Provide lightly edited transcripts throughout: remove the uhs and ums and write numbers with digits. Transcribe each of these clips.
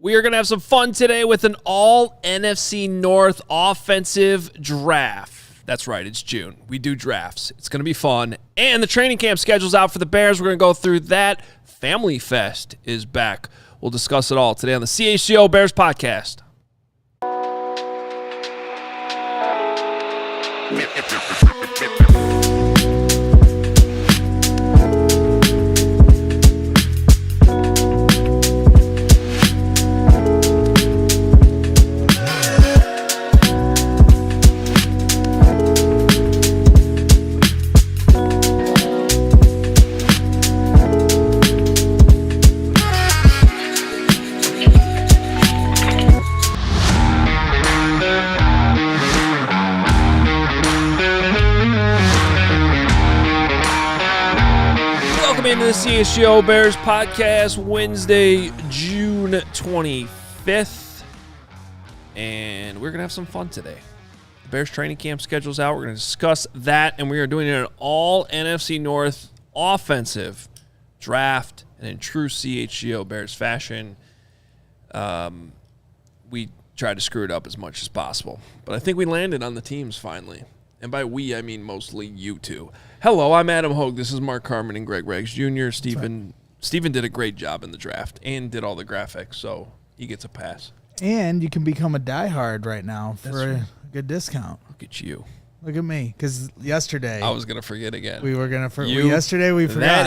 We are going to have some fun today with an all NFC North offensive draft. That's right, it's June. We do drafts. It's going to be fun. And the training camp schedule's out for the Bears. We're going to go through that. Family Fest is back. We'll discuss it all today on the CHGO Bears Podcast. Into the CHGO Bears Podcast, Wednesday, June 25th, and we're going to have some fun today. The Bears training camp schedule's out. We're going to discuss that, and we are doing it in all NFC North offensive draft, and in true CHGO Bears fashion, we tried to screw it up as much as possible, but I think we landed on the teams finally. And by we, I mean mostly you two. Hello, I'm Adam Hoge. This is Mark Carman and Greg Riggs Jr. Stephen did a great job in the draft and did all the graphics, so he gets a pass. And you can become a diehard right now for a good discount. Look at you. Look at me, because yesterday I was going to forget again. We were going to forget. Yesterday we forgot.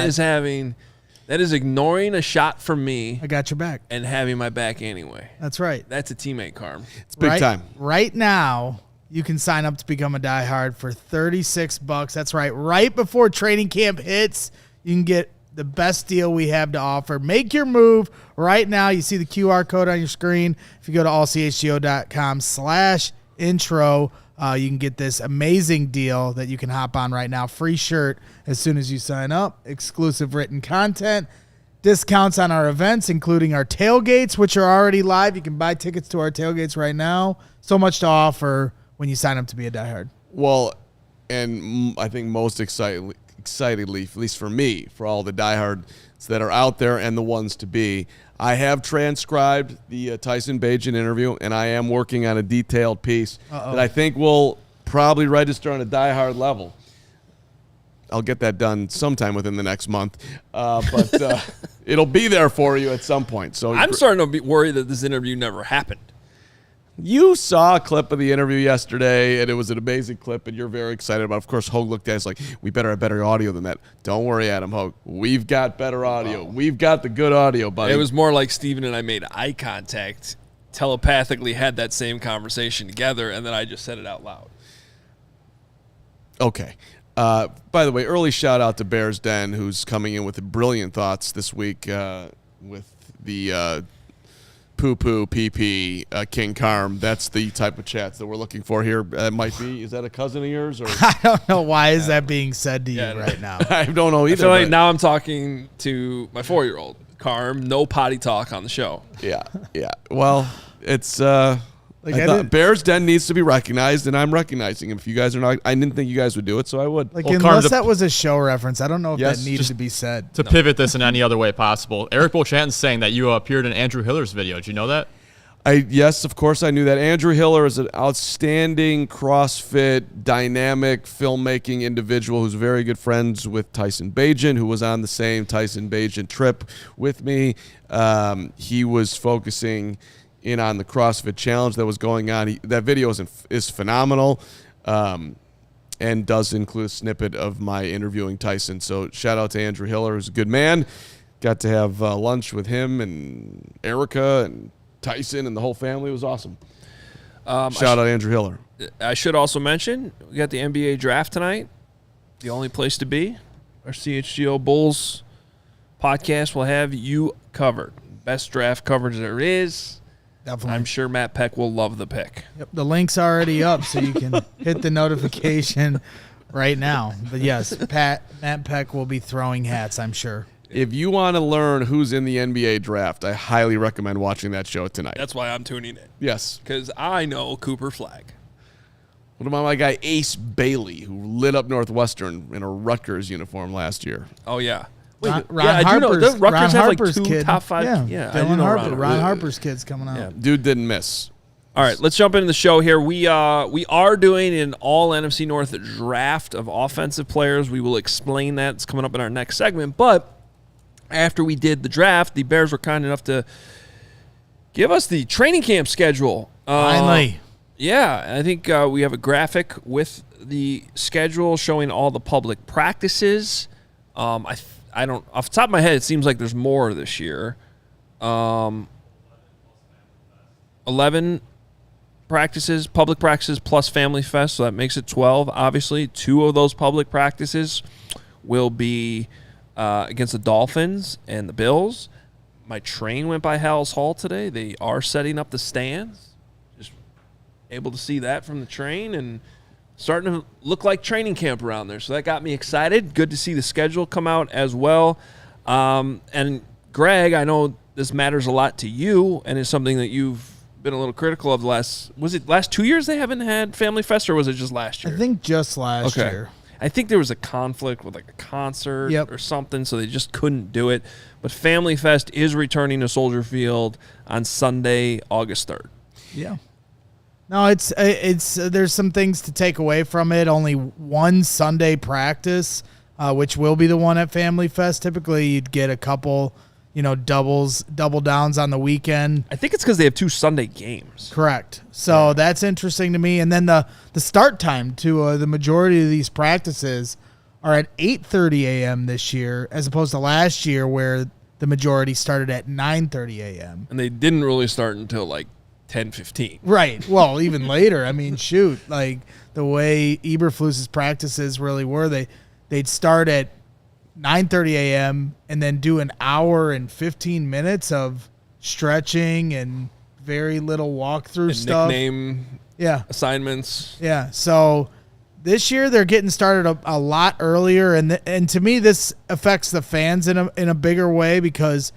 That is ignoring a shot from me. I got your back. And having my back anyway. That's right. That's a teammate, Carm. It's big time. Right now, you can sign up to become a diehard for $36. That's right. Right before training camp hits, you can get the best deal we have to offer. Make your move right now. You see the QR code on your screen. If you go to allchgo.com/intro, you can get this amazing deal that you can hop on right now. Free shirt as soon as you sign up. Exclusive written content. Discounts on our events, including our tailgates, which are already live. You can buy tickets to our tailgates right now. So much to offer when you sign up to be a diehard. Well, and I think most excitedly, at least for me, for all the diehards that are out there and the ones to be, I have transcribed the Tyson Bagent interview, and I am working on a detailed piece that I think will probably register on a diehard level. I'll get that done sometime within the next month, but it'll be there for you at some point. So I'm starting to be worried that this interview never happened. You saw a clip of the interview yesterday, and it was an amazing clip, and you're very excited about it. Of course, Hoge looked at us like, we better have better audio than that. Don't worry, Adam Hoge. We've got better audio. We've got the good audio, buddy. It was more like Steven and I made eye contact, telepathically had that same conversation together, and then I just said it out loud. Okay. By the way, early shout-out to Bears Den, who's coming in with brilliant thoughts this week with the poo-poo, pee-pee, King Carm. That's the type of chats that we're looking for here. Might be. Is that a cousin of yours? Or I don't know. Why is that being said to you right now? I don't know either. I feel like now I'm talking to my 4-year-old. Carm, no potty talk on the show. Yeah. Well, it's Bears Den needs to be recognized, and I'm recognizing him. If you guys are not, I didn't think you guys would do it, so I would. Unless that was a show reference, I don't know if that needed to be said. To pivot this in any other way possible, Eric Beauchamp's saying that you appeared in Andrew Hiller's video. Did you know that? Yes, of course I knew that. Andrew Hiller is an outstanding CrossFit, dynamic filmmaking individual who's very good friends with Tyson Bagent, who was on the same Tyson Bagent trip with me. He was focusing in on the CrossFit challenge that was going on. That video is phenomenal and does include a snippet of my interviewing Tyson. So shout out to Andrew Hiller, who's a good man. Got to have lunch with him and Erica and Tyson and the whole family. It was awesome. Shout out Andrew Hiller. I should also mention, we got the NBA draft tonight. The only place to be. Our CHGO Bulls podcast will have you covered. Best draft coverage there is. Definitely. I'm sure Matt Peck will love the pick. Yep, the link's already up, so you can hit the notification right now. But yes, Matt Peck will be throwing hats, I'm sure. If you want to learn who's in the NBA draft, I highly recommend watching that show tonight. That's why I'm tuning in. Yes. Because I know Cooper Flagg. What about my guy Ace Bailey, who lit up Northwestern in a Rutgers uniform last year? Oh, yeah. Ron I do know. Harper's, Rutgers Ron have Harper's like two kid. top 5. Yeah, I do Dylan know Harper. Ron Harper's kid's coming out. Yeah. Dude didn't miss. All right, let's jump into the show here. We are doing an all NFC North draft of offensive players. We will explain that. It's coming up in our next segment. But after we did the draft, the Bears were kind enough to give us the training camp schedule. Finally. Yeah, I think we have a graphic with the schedule showing all the public practices. I don't, off the top of my head, it seems like there's more this year. 11 practices, public practices plus Family Fest, so that makes it 12. Obviously, 2 of those public practices will be against the Dolphins and the Bills. My train went by Hal's Hall today. They are setting up the stands. Just able to see that from the train and starting to look like training camp around there. So that got me excited. Good to see the schedule come out as well. And Greg, I know this matters a lot to you, and it's something that you've been a little critical of the last 2 years they haven't had Family Fest, or was it just last year? I think just last year. I think there was a conflict with like a concert or something, so they just couldn't do it. But Family Fest is returning to Soldier Field on Sunday, August 3rd. Yeah. No, it's there's some things to take away from it. Only one Sunday practice, which will be the one at Family Fest. Typically, you'd get a couple, double downs on the weekend. I think it's because they have 2 Sunday games. Correct. So that's interesting to me. And then the start time to the majority of these practices are at 8:30 a.m. this year, as opposed to last year where the majority started at 9:30 a.m. And they didn't really start until like 10:15. Right. Well, even later. I mean, shoot, like the way Eberflus's practices really were, they'd start at 9:30 a.m. and then do an hour and 15 minutes of stretching and very little walkthrough stuff. Nickname assignments. Yeah. So this year they're getting started a lot earlier, and to me this affects the fans in a bigger way because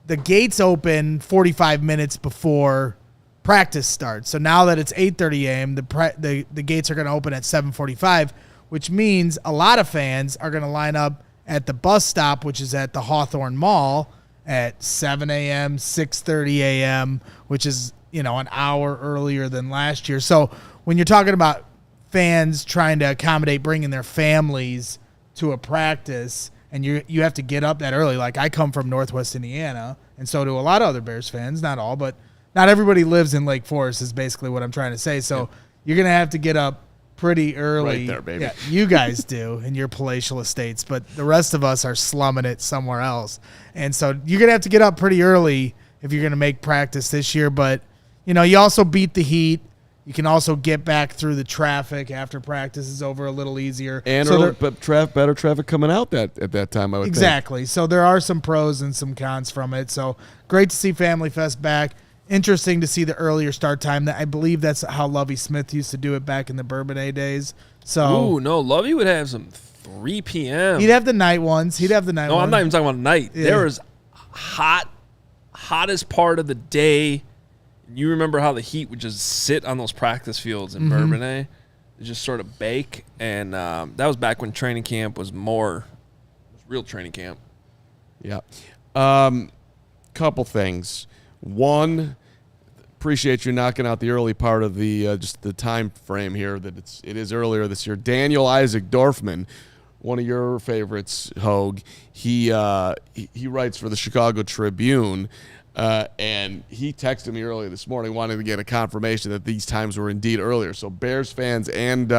the gates open 45 minutes before practice starts. So now that it's 8:30 a.m., the gates are going to open at 7:45, which means a lot of fans are going to line up at the bus stop, which is at the Hawthorne Mall, at 7 a.m., 6:30 a.m., which is, an hour earlier than last year. So when you're talking about fans trying to accommodate bringing their families to a practice, and you have to get up that early. Like I come from Northwest Indiana, and so do a lot of other Bears fans. Not all, but not everybody lives in Lake Forest is basically what I'm trying to say. So you're going to have to get up pretty early. Right there, baby. Yeah, you guys do in your palatial estates, but the rest of us are slumming it somewhere else. And so you're going to have to get up pretty early if you're going to make practice this year. But, you also beat the heat. You can also get back through the traffic after practice is over a little easier. And better traffic coming out at that time, I would think. Exactly. So there are some pros and some cons from it. So great to see Family Fest back. Interesting to see the earlier start time. I believe that's how Lovie Smith used to do it back in the Bourbonnais days. So Lovie would have some 3 p.m. He'd have the night ones. No, I'm not even talking about night. Yeah. There was hottest part of the day. You remember how the heat would just sit on those practice fields in Bourbonnais? They just sort of bake. And that was back when training camp was real training camp. Yeah. Couple things. One, appreciate you knocking out the early part of the just the time frame here that it is earlier this year. Daniel Isaac Dorfman, one of your favorites, Hoge. He writes for the Chicago Tribune, and he texted me earlier this morning wanting to get a confirmation that these times were indeed earlier. So Bears fans and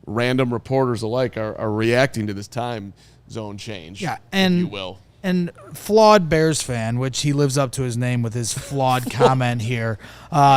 random reporters alike are reacting to this time zone change. Yeah, and if you will. And flawed Bears fan, which he lives up to his name with his flawed comment here,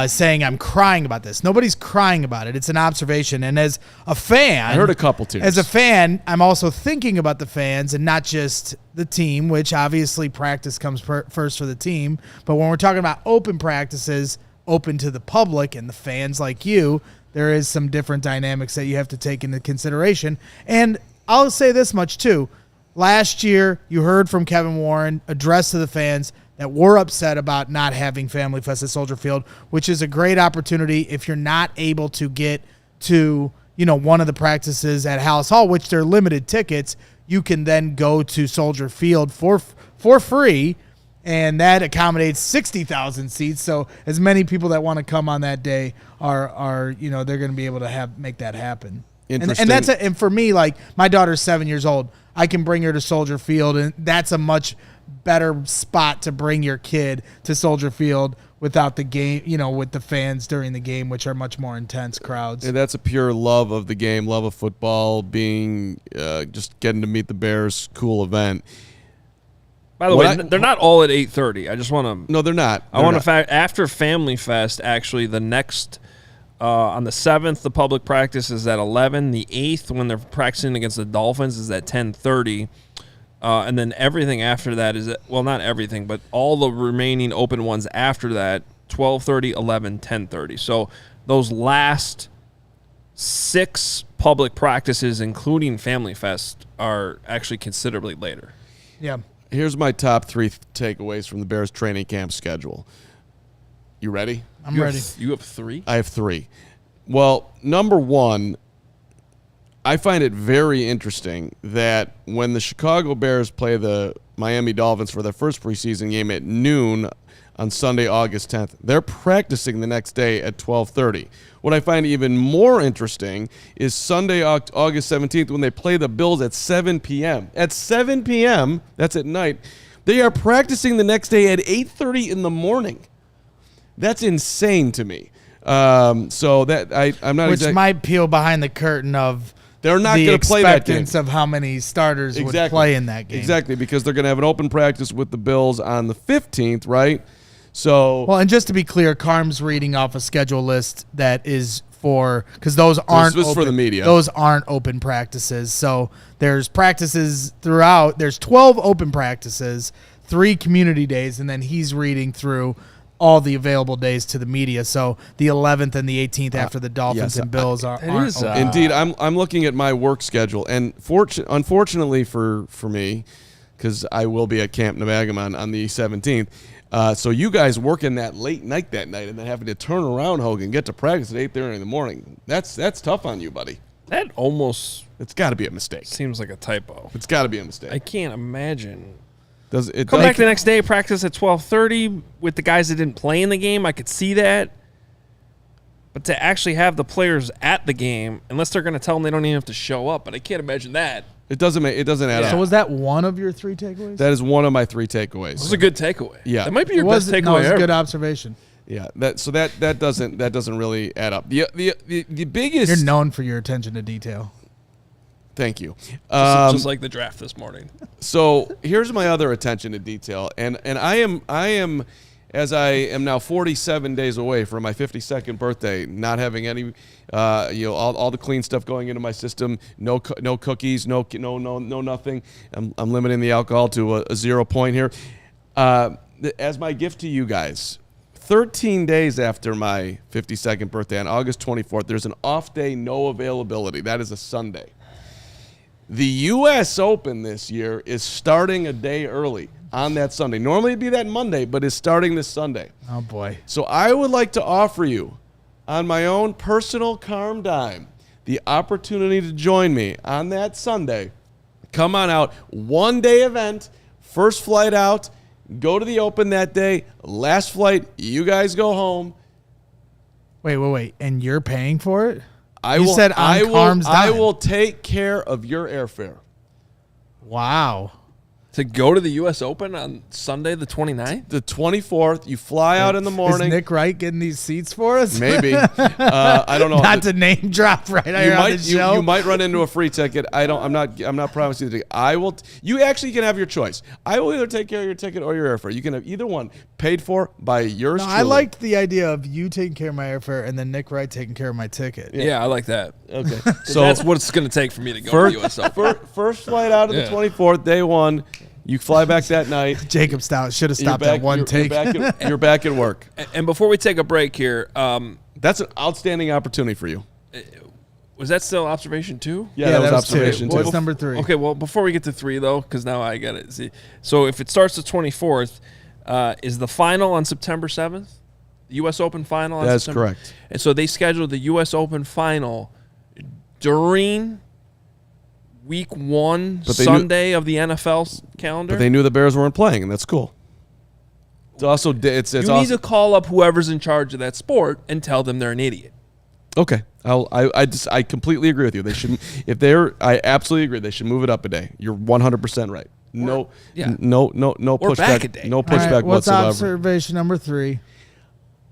saying I'm crying about this. Nobody's crying about it. It's an observation. And as a fan, I heard a couple tears. As a fan, I'm also thinking about the fans and not just the team, which obviously practice comes first for the team. But when we're talking about open practices, open to the public and the fans like you, there is some different dynamics that you have to take into consideration. And I'll say this much too. Last year, you heard from Kevin Warren address to the fans that were upset about not having Family Fest at Soldier Field, which is a great opportunity if you're not able to get to, one of the practices at Hal's Hall, which they're limited tickets. you can then go to Soldier Field for free, and that accommodates 60,000 seats. So as many people that want to come on that day are they're going to be able to make that happen. Interesting. And for me, like, my daughter's 7 years old. I can bring her to Soldier Field, and that's a much better spot to bring your kid to Soldier Field without the game, with the fans during the game, which are much more intense crowds. And that's a pure love of the game, love of football, being just getting to meet the Bears, cool event. By the way, they're not all at 8:30. I just want to. No, they're not. I want to after Family Fest. Actually, the next on the 7th, the public practice is at 11. The 8th, when they're practicing against the Dolphins, is at 10:30. And then everything after that is not everything, but all the remaining open ones after that, 12:30, 11, 10:30. So those last 6 public practices, including Family Fest, are actually considerably later. Yeah. Here's my top 3 takeaways from the Bears training camp schedule. You ready? I'm ready. You have 3? I have 3. Well, number 1, I find it very interesting that when the Chicago Bears play the Miami Dolphins for their first preseason game at noon on Sunday, August 10th, they're practicing the next day at 12:30. What I find even more interesting is Sunday, August 17th, when they play the Bills at 7 p.m. At 7 p.m., that's at night, they are practicing the next day at 8:30 in the morning. That's insane to me. So that I'm not. Which might peel behind the curtain of they're not going to play that game. Of how many starters would play in that game. Exactly, because they're going to have an open practice with the Bills on the 15th, right? So well, and just to be clear, Carm's reading off a schedule list that is because those aren't this is for the media. Those aren't open practices. So there's practices throughout. There's 12 open practices, 3 community days, and then he's reading through all the available days to the media. So the 11th and the 18th after the Dolphins and Bills aren't open. Indeed, I'm looking at my work schedule, and unfortunately for me, because I will be at Camp Navagamon on the 17th. So you guys working that late night that night and then having to turn around, Hoge, and get to practice at 8:30 in the morning. That's tough on you, buddy. That almost It's got to be a mistake. seems like a typo. It's got to be a mistake. I can't imagine. Come Back the next day, practice at 12:30 with the guys that didn't play in the game. I could see that. But to actually have the players at the game, unless they're going to tell them they don't even have to show up, but I can't imagine that. It doesn't add up. So was that one of your 3 takeaways? That is one of my 3 takeaways. This is a good takeaway. Yeah. That might be your best takeaway No, it's a ever. good observation. Yeah. That doesn't really add up. The biggest. You're known for your attention to detail. Thank you. Just like the draft this morning. So here's my other attention to detail, and I am, as I am now 47 days away from my 52nd birthday, not having any, all the clean stuff going into my system, no cookies, no nothing. I'm limiting the alcohol to a 0 point here. As my gift to you guys, 13 days after my 52nd birthday on August 24th, there's an off day, no availability. That is a Sunday. The U.S. Open this year is starting a day early on that Sunday. Normally it'd be that Monday, but it's starting this Sunday. Oh, boy. So I would like to offer you, on my own personal Carm dime, the opportunity to join me on that Sunday. Come on out. 1-day event, first flight out, go to the Open that day, last flight, you guys go home. Wait. And you're paying for it? I will take care of your airfare. Wow. To go to the U.S. Open on Sunday the 29th? The 24th, you fly out in the morning. Is Nick Wright getting these seats for us? Maybe. I don't know. Not to name drop right here on the show. You might run into a free ticket. I'm not promising you the ticket. I will. You actually can have your choice. I will either take care of your ticket or your airfare. You can have either one paid for by yours. No, truly. I liked the idea of you taking care of my airfare and then Nick Wright taking care of my ticket. Yeah, I like that. Okay. So that's what it's going to take for me to go to the U.S. Open. First flight out of the 24th, day 1. You fly back that night. Jacob Stout should have stopped at one take. You're back at work. And before we take a break here, that's an outstanding opportunity for you. Was that still observation 2? Yeah, that was observation 2. What's number 3? Okay, well, before we get to 3, though, because now I got it. See, so if it starts the 24th, is the final on September 7th? The U.S. Open final on That's September? correct. And so they scheduled the U.S. Open final during week 1 But Sunday of the NFL calendar. But they knew the Bears weren't playing, and that's cool. It's also it's you also, need to call up whoever's in charge of that sport and tell them they're an idiot. Okay, I completely agree with you. They should I absolutely agree. They should move it up a day. You're 100% right. No pushback. back a day. No All pushback right, what's whatsoever. observation number 3?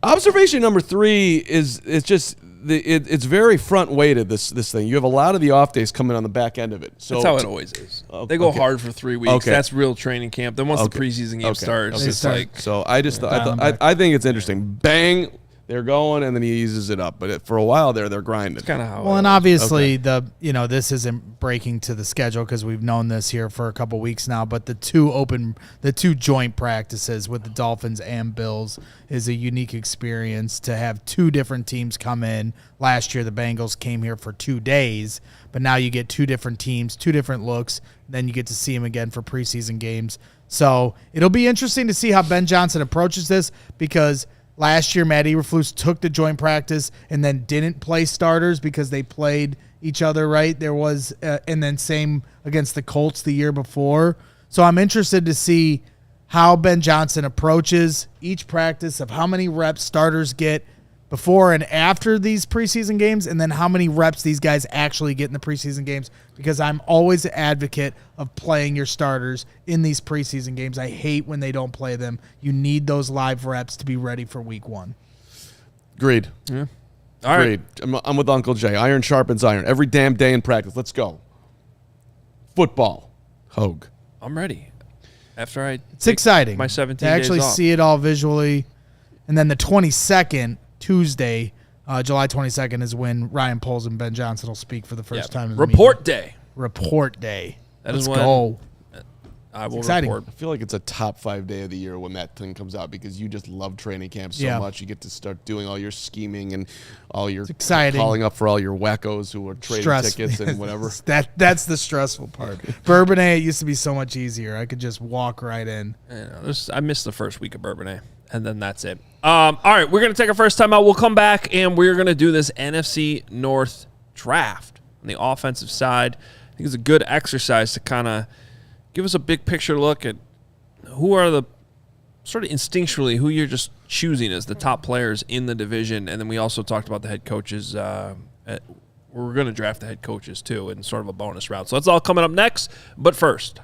Observation number 3 is it's very front weighted. This thing. You have a lot of the off days coming on the back end of it. So That's how it always is. They go hard for 3 weeks. Okay. That's real training camp. Then once the preseason game starts, Okay. it's like So I just I think it's interesting. Bang, they're going, and then he eases it up. But for a while there, they're grinding. kind of how. Well, it and is. obviously this isn't breaking to the schedule because we've known this here for a couple weeks now. But the two joint practices with the Dolphins and Bills is a unique experience to have 2 different teams come in. Last year, the Bengals came here for 2 days, but now you get 2 different teams, 2 different looks. Then you get to see them again for preseason games. So it'll be interesting to see how Ben Johnson approaches this because last year, Matt Eberflus took the joint practice and then didn't play starters because they played each other, right? There was, and then same against the Colts the year before. So I'm interested to see how Ben Johnson approaches each practice of how many reps starters get before and after these preseason games, and then how many reps these guys actually get in the preseason games, because I'm always an advocate of playing your starters in these preseason games. I hate when they don't play them. You need those live reps to be ready for week 1. Agreed. Yeah. All right. Agreed. I'm with Uncle Jay. Iron sharpens iron. Every damn day in practice. Let's go. Football. Hoge. I'm ready. After I It's exciting. my 17 to actually days off. see it all visually. And then the 22nd, Tuesday, July 22nd, is when Ryan Poles and Ben Johnson will speak for the first time. In the Report day. Report day. That Let's is when go. I will exciting. report. I feel like it's a top 5 day of the year when that thing comes out because you just love training camp so Yeah. much. You get to start doing all your scheming and all your exciting. calling up for all your wackos who are trading tickets and whatever. That's the stressful part. Bourbonnais, it used to be so much easier. I could just walk right in. I missed the first week of Bourbonnais, and then that's it. All right, we're going to take our first time out. We'll come back, and we're going to do this NFC North draft on the offensive side. I think it's a good exercise to kind of give us a big picture look at who are the sort of instinctually who you're just choosing as the top players in the division. And then we also talked about the head coaches. We're going to draft the head coaches, too, in sort of a bonus route. So that's all coming up next. But first,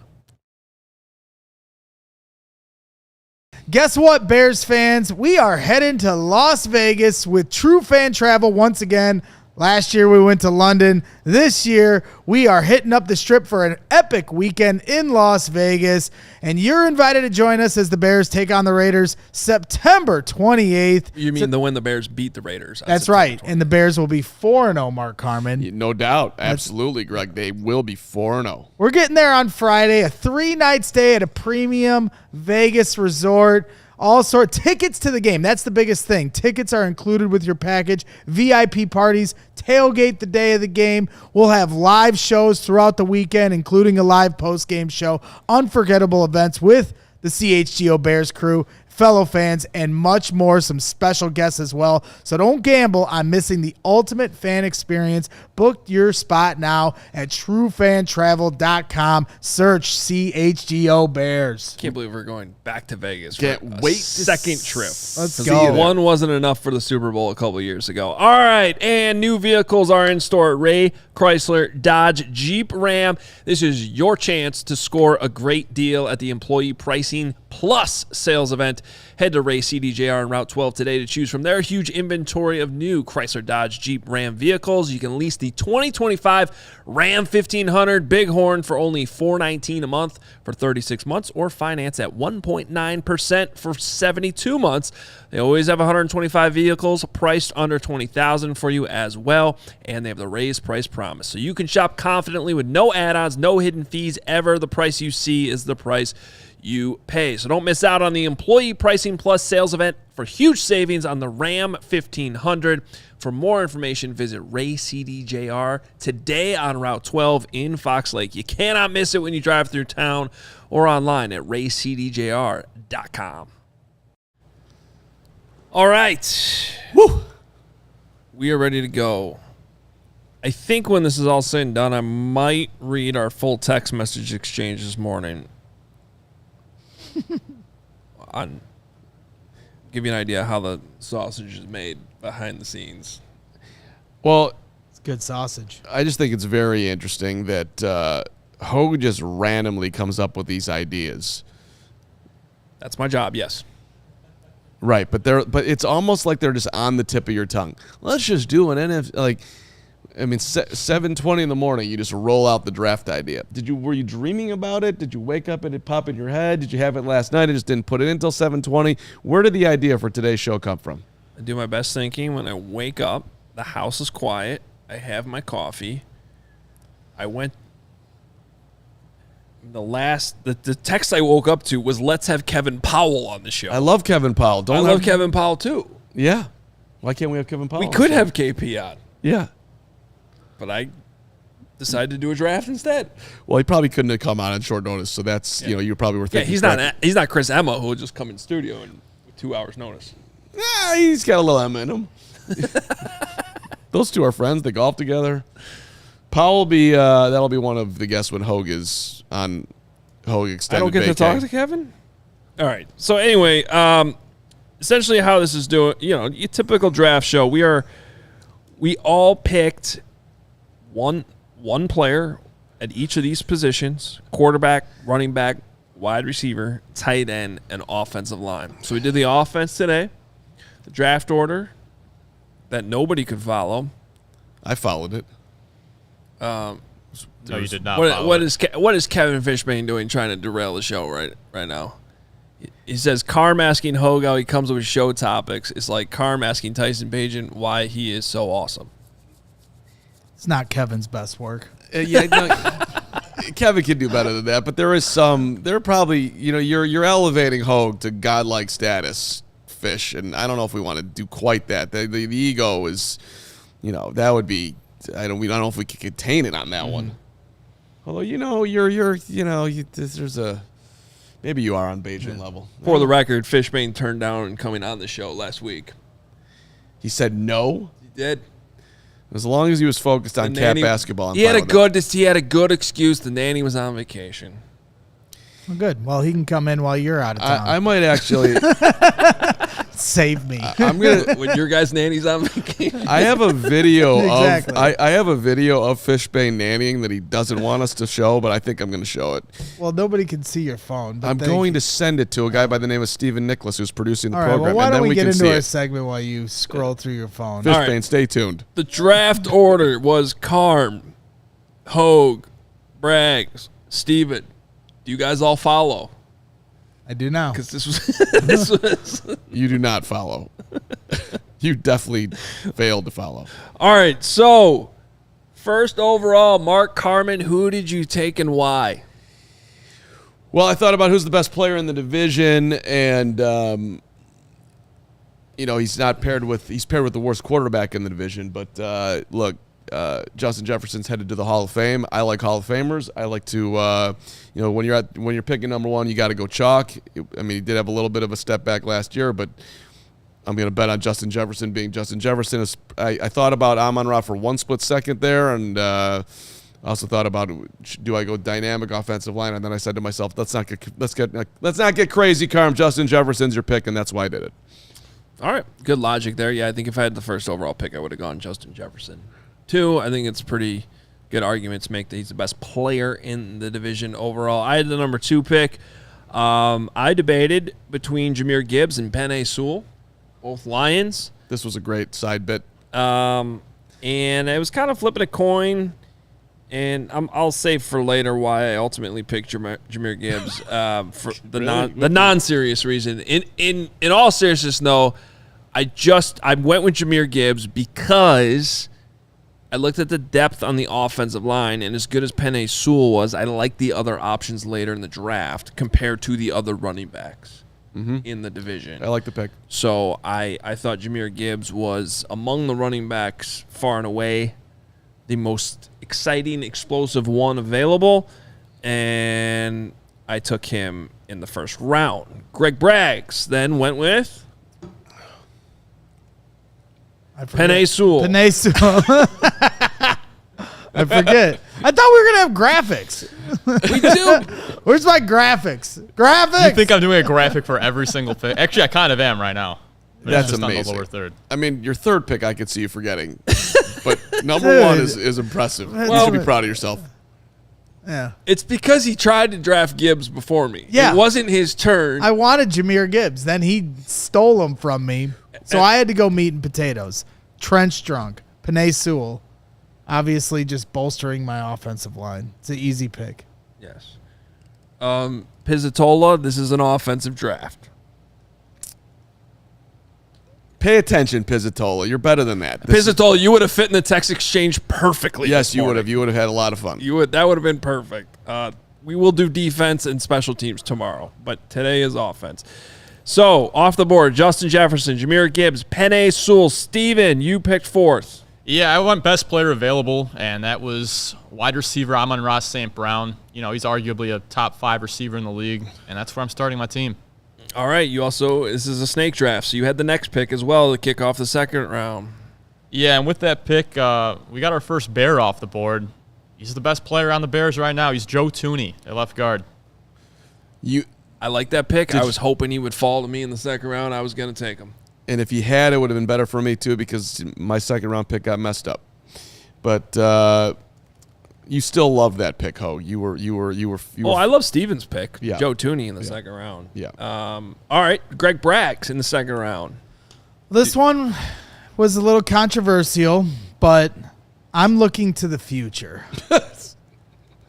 guess what, Bears fans? We are heading to Las Vegas with True Fan Travel once again. Last year we went to London. This year we are hitting up the Strip for an epic weekend in Las Vegas. And you're invited to join us as the Bears take on the Raiders September 28th. you mean when the Bears beat the Raiders? on That's September right. 20th. And the Bears will be 4-0, Mark Carman. No doubt. Absolutely, Greg. They will be 4-0. We're getting there on Friday, a 3-night stay at a premium Vegas resort. All sort tickets to the game. That's the biggest thing. Tickets are included with your package. VIP parties, tailgate the day of the game. We'll have live shows throughout the weekend, including a live post-game show, unforgettable events with the CHGO Bears crew, fellow fans, and much more. Some special guests as well. So don't gamble on missing the ultimate fan experience. Book your spot now at truefantravel.com. Search CHGO Bears. Can't believe we're going back to Vegas. Can't for a wait to second trip. Let's See go. you there. One wasn't enough for the Super Bowl a couple years ago. All right, and new vehicles are in store at Ray Chrysler, Dodge, Jeep, Ram. This is your chance to score a great deal at the Employee Pricing Plus sales event. Head to Ray CDJR on Route 12 today to choose from their huge inventory of new Chrysler, Dodge, Jeep, Ram vehicles. You can lease the 2025 Ram 1500 Bighorn for only $419 a month for 36 months or finance at 1.9% for 72 months. They always have 125 vehicles priced under $20,000 for you as well, and they have the raised price promise. So you can shop confidently with no add-ons, no hidden fees ever. The price you see is the price you pay. So don't miss out on the Employee Pricing Plus sales event for huge savings on the Ram 1500. For more information, visit Ray CDJR today on Route 12 in Fox Lake. You cannot miss it when you drive through town or online at raycdjr.com. All right. Woo! We are ready to go I think when this is all said and done, I might read our full text message exchange this morning. Give you an idea how the sausage is made behind the scenes. Well, It's good sausage. I just think it's very interesting that Hoge just randomly comes up with these ideas. That's my job, yes. Right, but it's almost like they're just on the tip of your tongue. Let's just do an NFC. 7:20 in the morning, you just roll out the draft idea. Were you dreaming about it? Did you wake up and it pop in your head? Did you have it last night and just didn't put it in until 7:20? Where did the idea for today's show come from? I do my best thinking when I wake up. The house is quiet. I have my coffee. The text I woke up to was, let's have Kevin Powell on the show. I love Kevin Powell. I love Kevin Powell too. Yeah. Why can't we have Kevin Powell? We could have KP on, Yeah. but I decided to do a draft instead. Well, he probably couldn't have come on short notice, so that's, you probably were thinking. Yeah, he's not Chris Emma, who will just come in studio with 2 hours notice. Nah, he's got a little Emma in him. Those two are friends. They golf together. Powell will be that'll be one of the guests when Hoge is on Hoge Extended. I don't get to vacay. talk to Kevin? All right. So anyway, essentially how this is doing, your typical draft show. We all picked one player at each of these positions: quarterback, running back, wide receiver, tight end, and offensive line. So we did the offense today. The draft order that nobody could follow. I followed it. No, you did not. What is Kevin Fishbane doing trying to derail the show right now? He says Carm asking Hoge how he comes up with show topics. It's like Carm asking Tyson Bagent why he is so awesome. It's not Kevin's best work. Kevin can do better than that, but there are probably, you're elevating Hoge to godlike status, Fish, and I don't know if we want to do quite that. The ego is, that would be, I don't know if we can contain it on that one. Although, there's a, maybe you are on Beijing level. For the record, Fishbane turned down coming on the show last week. He said no? He did. As long as he was focused on cat basketball. He had a good excuse. The nanny was on vacation. Well, good. Well, he can come in while you're out of town. I might actually save me. I'm gonna when your guy's nanny's on vacation. I have a video Exactly. I have a video of Fishbane nannying that he doesn't want us to show, but I think I'm going to show it. Well, nobody can see your phone. But I'm going to send it to a guy by the name of Stephen Nicholas, who's producing the All right. program. Well, why and don't then we get can into see our it. segment while you scroll through your phone? Fishbane, All right. stay tuned. The draft order was Carm, Hoge, Braggs, Steven. Do you guys all follow? I do now. Because this was You do not follow. You definitely failed to follow. all right. So first overall, Mark Carman. Who did you take and why? Well, I thought about who's the best player in the division, and he's paired with the worst quarterback in the division. But look, Justin Jefferson's headed to the Hall of Fame. I like Hall of Famers. I like to, when you're picking number one, you got to go chalk. He did have a little bit of a step back last year, but I'm going to bet on Justin Jefferson being Justin Jefferson. I thought about Amon-Ra for one split second there, and I also thought about, do I go dynamic offensive line? And then I said to myself, let's not get crazy, Carm. Justin Jefferson's your pick, and that's why I did it. All right, good logic there. Yeah, I think if I had the first overall pick, I would have gone Justin Jefferson. 2, I think it's pretty good argument to make that he's the best player in the division overall. I had the number 2 pick. I debated between Jahmyr Gibbs and Penei Sewell, both Lions. This was a great side bit. And I was kind of flipping a coin, and I'll save for later why I ultimately picked Jahmyr Gibbs for the non-serious reason. In all seriousness, though, I went with Jahmyr Gibbs because I looked at the depth on the offensive line, and as good as Penei Sewell was, I liked the other options later in the draft compared to the other running backs in the division. I like the pick. So I thought Jahmyr Gibbs was, among the running backs, far and away the most exciting, explosive one available, and I took him in the first round. Greg Braggs then went with Penei Sewell. Penei Sewell. I forget. I thought we were going to have graphics. We do. Where's my graphics? Graphics! You think I'm doing a graphic for every single pick? Actually, I kind of am right now. But That's it's just amazing. on the lower third. I mean, your third pick I could see you forgetting. But number one is impressive. You should be proud of yourself. Yeah. It's because he tried to draft Gibbs before me. Yeah. It wasn't his turn. I wanted Jahmyr Gibbs. Then he stole him from me. So I had to go meat and potatoes. Trench drunk. Penei Sewell. Obviously just bolstering my offensive line. It's an easy pick. Yes. Pizzatola, this is an offensive draft. Pay attention, Pizzatola. You're better than that. Pizzatola, you would have fit in the text exchange perfectly. Yes, this you would morning. have. You would have had a lot of fun. That would have been perfect. We will do defense and special teams tomorrow, but today is offense. So, off the board, Justin Jefferson, Jahmyr Gibbs, Penei Sewell. Steven, you picked fourth. Yeah, I went best player available, and that was wide receiver Amon-Ra St. Brown. You know, he's arguably a top 5 receiver in the league, and that's where I'm starting my team. All right, this is a snake draft, so you had the next pick as well to kick off the second round. Yeah, and with that pick, we got our first Bear off the board. He's the best player on the Bears right now. He's Joe Thuney at left guard. I like that pick. I was hoping he would fall to me in the second round. I was going to take him. And if he had, it would have been better for me too because my second round pick got messed up. But you still love that pick, Ho. You were. I love Steven's pick. Yeah. Joe Thuney in the second round. Yeah. All right, Greg Braggs in the second round. This one was a little controversial, but I'm looking to the future.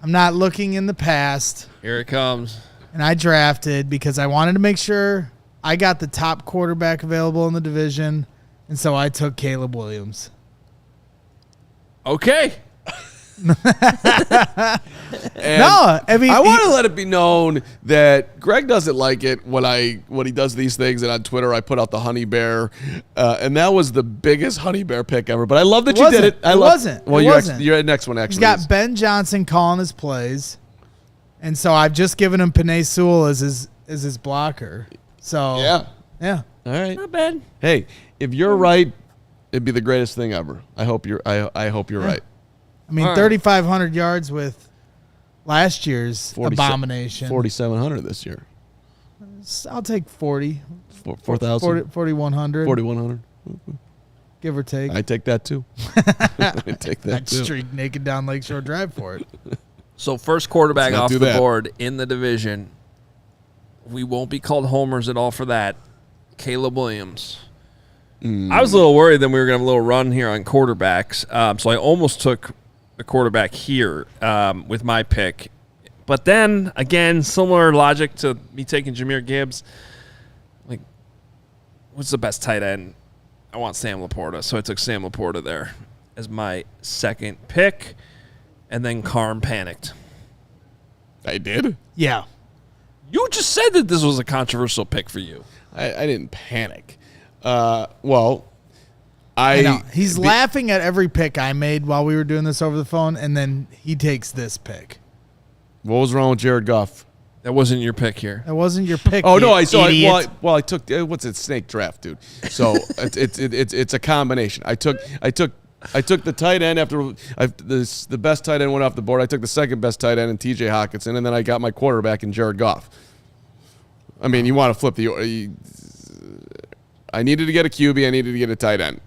I'm not looking in the past. Here it comes. And I drafted because I wanted to make sure I got the top quarterback available in the division, and so I took Caleb Williams. Okay. And No, I mean, I want to let it be known that Greg doesn't like it when he does these things, and on Twitter I put out the honey bear, and that was the biggest honey bear pick ever. But I love that you did it. It wasn't. Well, It your wasn't. your next one actually. He's got is. Ben Johnson calling his plays, and so I've just given him Penei Sewell as his blocker. So Yeah. All right. Not bad. Hey, if you're right, it'd be the greatest thing ever. I hope you're right. I mean, All right. 3,500 yards with last year's abomination. 4,700 this year. I'll take 40. 4,000. 4,100. 4,100. Give or take. I take that too. I take that I'd too. streak naked down Lakeshore Drive for it. So first quarterback Let's not off do the that. board in the division. We won't be called homers at all for that. Caleb Williams. I was a little worried that we were going to have a little run here on quarterbacks. So I almost took a quarterback here with my pick. But then, again, similar logic to me taking Jahmyr Gibbs. Like, what's the best tight end? I want Sam Laporta. So I took Sam Laporta there as my second pick. And then Carm panicked. I did? Yeah. You just said that this was a controversial pick for you. I didn't panic. I know. He's laughing at every pick I made while we were doing this over the phone, and then he takes this pick. What was wrong with Jared Goff? That wasn't your pick here. That wasn't your pick. Oh no, you I saw it. idiot. Well, I took what's it? Snake draft, dude. So it's a combination. I took the tight end after the best tight end went off the board. I took the second best tight end in T.J. Hockenson, and then I got my quarterback in Jared Goff. I mean, you want to flip I needed to get a QB. I needed to get a tight end.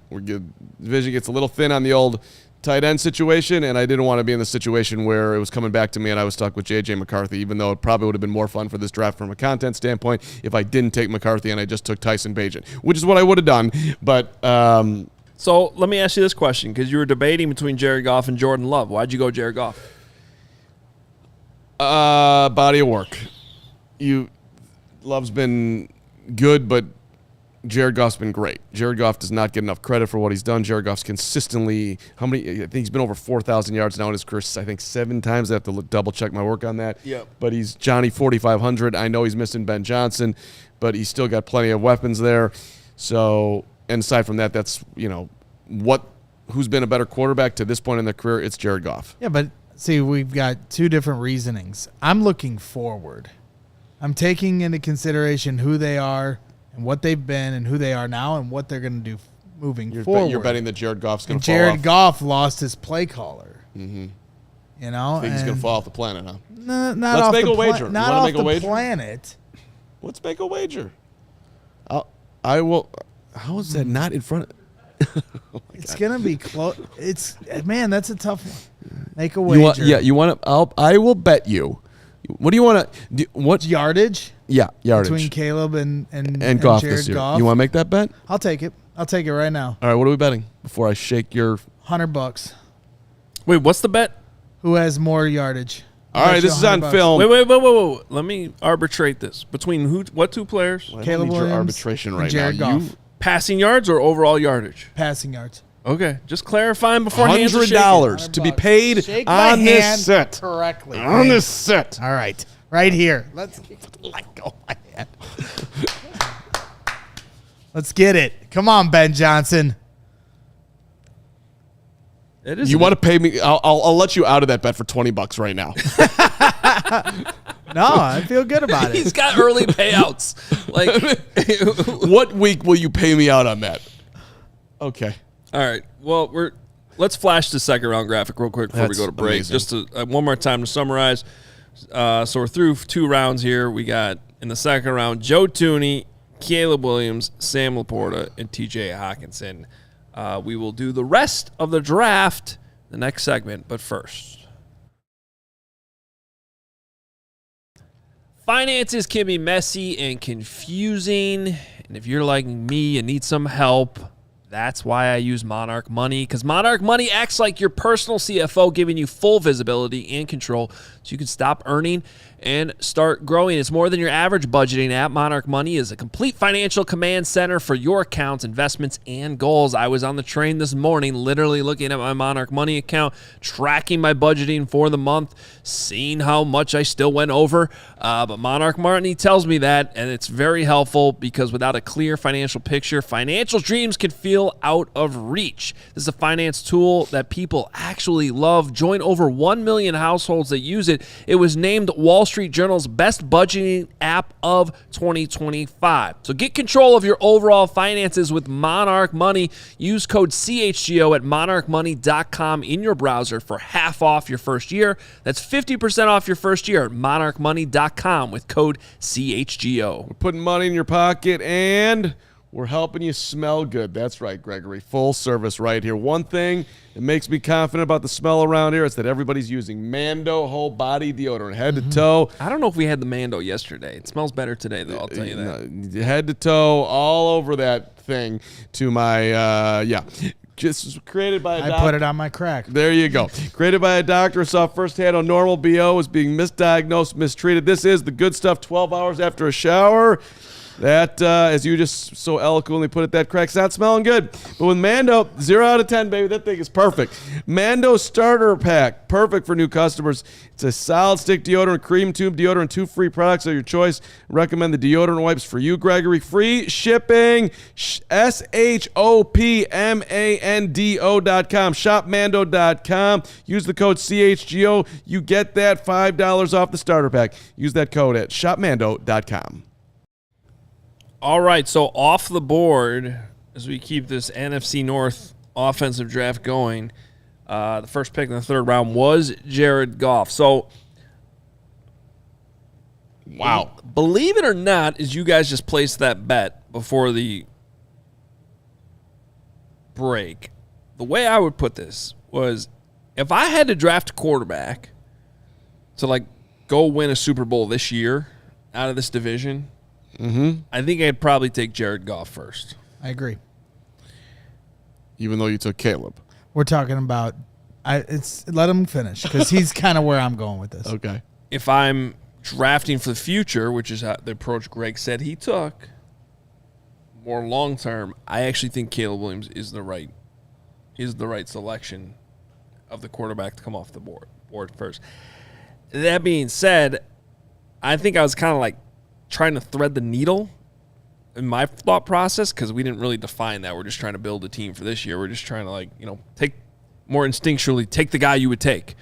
Division gets a little thin on the old tight end situation, and I didn't want to be in the situation where it was coming back to me and I was stuck with J.J. McCarthy, even though it probably would have been more fun for this draft from a content standpoint if I didn't take McCarthy and I just took Tyson Bagent, which is what I would have done. But So let me ask you this question, because you were debating between Jared Goff and Jordan Love. Why'd you go Jared Goff? body of work. Love's been good, but Jared Goff's been great. Jared Goff does not get enough credit for what he's done. Jared Goff's consistently, I think he's been over 4,000 yards now in his career, I think 7 times. I have to double check my work on that. Yep. But he's Johnny 4,500. I know he's missing Ben Johnson, but he's still got plenty of weapons there. So, and aside from that, that's, who's been a better quarterback to this point in their career? It's Jared Goff. Yeah, but see, we've got two different reasonings. I'm looking forward. I'm taking into consideration who they are and what they've been and who they are now and what they're going to do moving forward. You're betting that Jared Goff's going and to fall off? Jared Goff lost his play caller. You know, I think he's going to fall off the planet, huh? Not Let's off make the a wager. Not You wanna off make a the wager? planet. Let's make a wager. I will. How is that not in front of? It's gonna be close. Man, that's a tough one. Make a wager. You want to? I will bet you. What do you want to? What Yardage yardage between Caleb and Goff Jared this year? Goff. You want to make that bet? I'll take it. I'll take it right now. All right. What are we betting before I shake your? $100. Wait, what's the bet? Who has more yardage? All right, this is on film. Wait. Let me arbitrate this. Between what two players? I don't Caleb need your Williams arbitration and right Jared now. Goff. Passing yards or overall yardage? Passing yards. Okay, just clarifying before hands are shaking. $100 to be paid Shake my on hand this set. correctly. On this set. All right, right here. Let's let go of my hand. Let's get it. Come on, Ben Johnson. It is. You want to pay me? I'll let you out of that bet for $20 right now. No, I feel good about He's it. got early payouts. Like, What week will you pay me out on that? Okay. all right. Well, let's flash the second round graphic real quick before we That's go to break. amazing. Just to, one more time to summarize. So we're through 2 rounds here. We got in the second round Joe Tooney, Caleb Williams, Sam Laporta, and T.J. Hawkinson. We will do the rest of the draft the next segment, but first. Finances can be messy and confusing, and if you're like me and need some help, that's why I use Monarch Money, because Monarch Money acts like your personal CFO, giving you full visibility and control so you can stop earning and start growing. It's more than your average budgeting app. Monarch Money is a complete financial command center for your accounts, investments, and goals. I was on the train this morning, literally looking at my Monarch Money account, tracking my budgeting for the month, seeing how much I still went over. But Monarch Money tells me that, and it's very helpful because without a clear financial picture, financial dreams can feel out of reach. This is a finance tool that people actually love. Join over 1 million households that use it. It was named Wall Street Journal's best budgeting app of 2025. So get control of your overall finances with Monarch Money. Use code CHGO at monarchmoney.com in your browser for half off your first year. That's 50% off your first year at monarchmoney.com with code CHGO. We're putting money in your pocket and we're helping you smell good. That's right, Gregory. Full service right here. One thing that makes me confident about the smell around here is that everybody's using Mando whole body deodorant, head to toe. I don't know if we had the Mando yesterday. It smells better today, though. I'll tell you that. Head to toe, all over that thing to my, just created by a I doctor. put it on my crack. There you go. Created by a doctor who saw firsthand how normal BO is being misdiagnosed, mistreated. This is the good stuff 12 hours after a shower. That, as you just so eloquently put it, that crack's not smelling good. But with Mando, 0 out of 10, baby, that thing is perfect. Mando Starter Pack, perfect for new customers. It's a solid stick deodorant, cream tube deodorant, 2 free products of your choice. Recommend the deodorant wipes for you, Gregory. Free shipping, SHOPMANDO.com, shopmando.com. Use the code CHGO. You get that $5 off the starter pack. Use that code at shopmando.com. All right, so off the board, as we keep this NFC North offensive draft going, the first pick in the third round was Jared Goff. So, Wow. believe it or not, is you guys just placed that bet before the break. The way I would put this was if I had to draft a quarterback to, go win a Super Bowl this year out of this division, I think I'd probably take Jared Goff first. I agree. Even though you took Caleb. We're talking about. Let him finish because he's kind of where I'm going with this. Okay. If I'm drafting for the future, which is how the approach Greg said he took, more long term, I actually think Caleb Williams is the right selection of the quarterback to come off the board first. That being said, I think I was kind of trying to thread the needle in my thought process because we didn't really define that. We're just trying to build a team for this year. We're just trying to take more instinctually, take the guy you would take.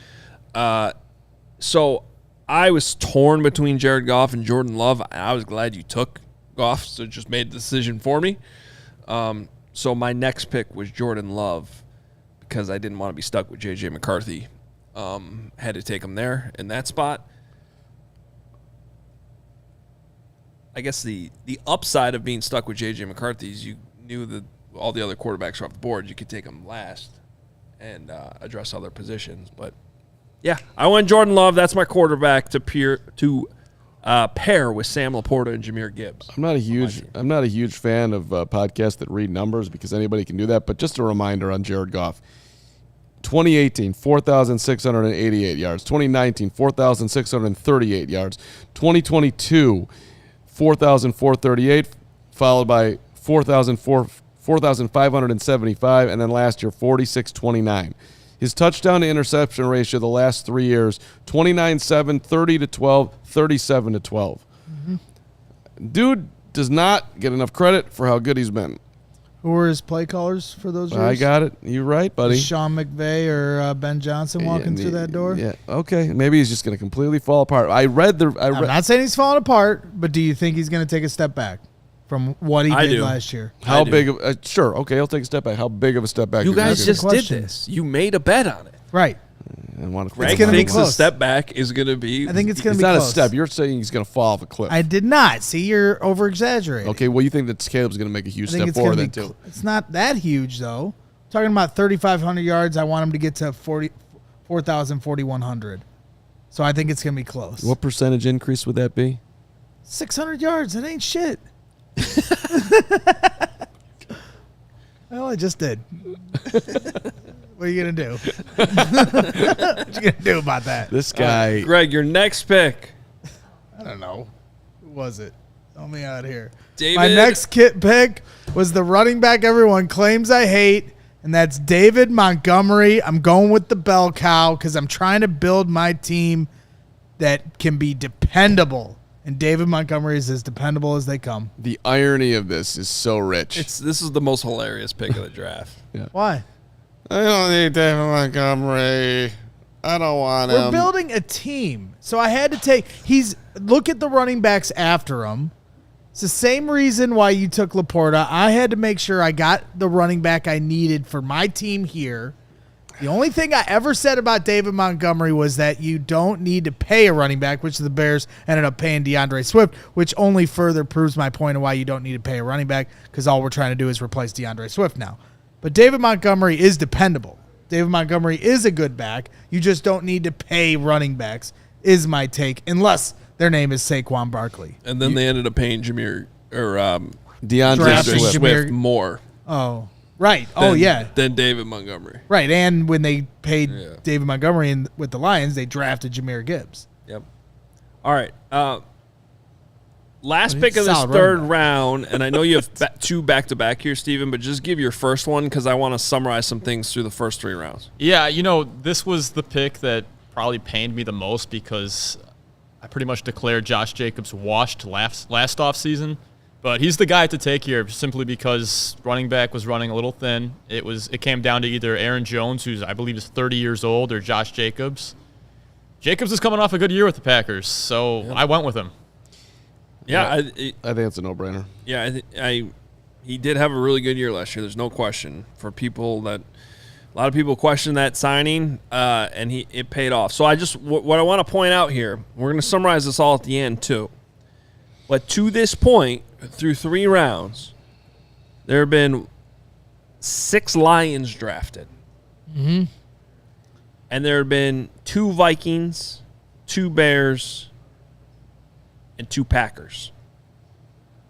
So I was torn between Jared Goff and Jordan Love. I was glad you took Goff, so it just made the decision for me. So my next pick was Jordan Love because I didn't want to be stuck with J.J. McCarthy Had to take him there in that spot. I guess the upside of being stuck with J.J. McCarthy is you knew that all the other quarterbacks were off the board. You could take them last and address other positions. But, yeah, I went Jordan Love. That's my quarterback to pair with Sam Laporta and Jahmyr Gibbs. I'm not a huge fan of podcasts that read numbers because anybody can do that. But just a reminder on Jared Goff. 2018, 4,688 yards. 2019, 4,638 yards. 2022, 4,438, followed by 4,575, and then last year, 4,629. His touchdown to interception ratio the last 3 years, 29-7, 30-12, 37-12. Mm-hmm. Dude does not get enough credit for how good he's been. Who were his play callers for those years? I got it. You're right, buddy. Sean McVay or Ben Johnson walking through that door? Yeah, okay. Maybe he's just going to completely fall apart. I'm not saying he's falling apart, but do you think he's going to take a step back from what he did last year? How big of sure, okay, he'll take a step back. How big of a step back? You guys just did this. You made a bet on it. Right. Greg thinks the step back is going to be... I think it's going to be close. It's not a step. You're saying he's going to fall off a cliff. I did not. See, you're over-exaggerating. Okay, well, you think that Caleb's going to make a huge step forward then, too. It's not that huge, though. Talking about 3,500 yards, I want him to get to 4,100. So I think it's going to be close. What percentage increase would that be? 600 yards. That ain't shit. Well, I just did. What are you going to do? What you going to do about that? This guy. Greg, your next pick. I don't know. Who was it? Tell me out here. David. My next pick was the running back everyone claims I hate, and that's David Montgomery. I'm going with the bell cow because I'm trying to build my team that can be dependable. And David Montgomery is as dependable as they come. The irony of this is so rich. This is the most hilarious pick of the draft. Yeah. Why? I don't need David Montgomery. I don't want him. We're building a team. So I had to take look at the running backs after him. It's the same reason why you took Laporta. I had to make sure I got the running back I needed for my team here. The only thing I ever said about David Montgomery was that you don't need to pay a running back, which the Bears ended up paying DeAndre Swift, which only further proves my point of why you don't need to pay a running back because all we're trying to do is replace DeAndre Swift now. But David Montgomery is dependable. David Montgomery is a good back. You just don't need to pay running backs, is my take, unless their name is Saquon Barkley. And then they ended up paying DeAndre Swift Swift more. Oh, right. Than David Montgomery. Right, and when they paid David Montgomery with the Lions, they drafted Jahmyr Gibbs. Yep. All right. Last pick of this third round, and I know you have two back-to-back here, Steven, but just give your first one because I want to summarize some things through the first three rounds. Yeah, this was the pick that probably pained me the most because I pretty much declared Josh Jacobs washed last offseason. But he's the guy to take here simply because running back was running a little thin. It came down to either Aaron Jones, who's I believe is 30 years old, or Josh Jacobs. Jacobs is coming off a good year with the Packers, so I went with him. Yeah, I think it's a no-brainer. Yeah, he did have a really good year last year. There's no question. A lot of people question that signing, and it paid off. So what I want to point out here, we're going to summarize this all at the end too. But to this point, through three rounds, there have been 6 Lions drafted. Mm-hmm. And there have been 2 Vikings, 2 Bears, and 2 Packers.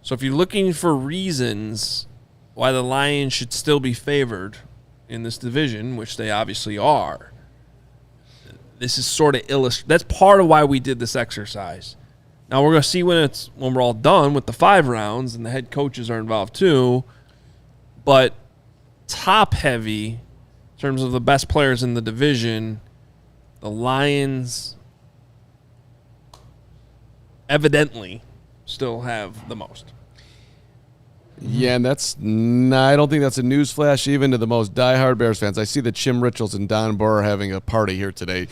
So if you're looking for reasons why the Lions should still be favored in this division, which they obviously are, this is sort of that's part of why we did this exercise. Now we're going to see when we're all done with the 5 rounds and the head coaches are involved too, but top heavy in terms of the best players in the division, the Lions evidently still have the most. Yeah, and I don't think that's a newsflash even to the most diehard Bears fans. I see that Chim Richards and Don Burr are having a party here today,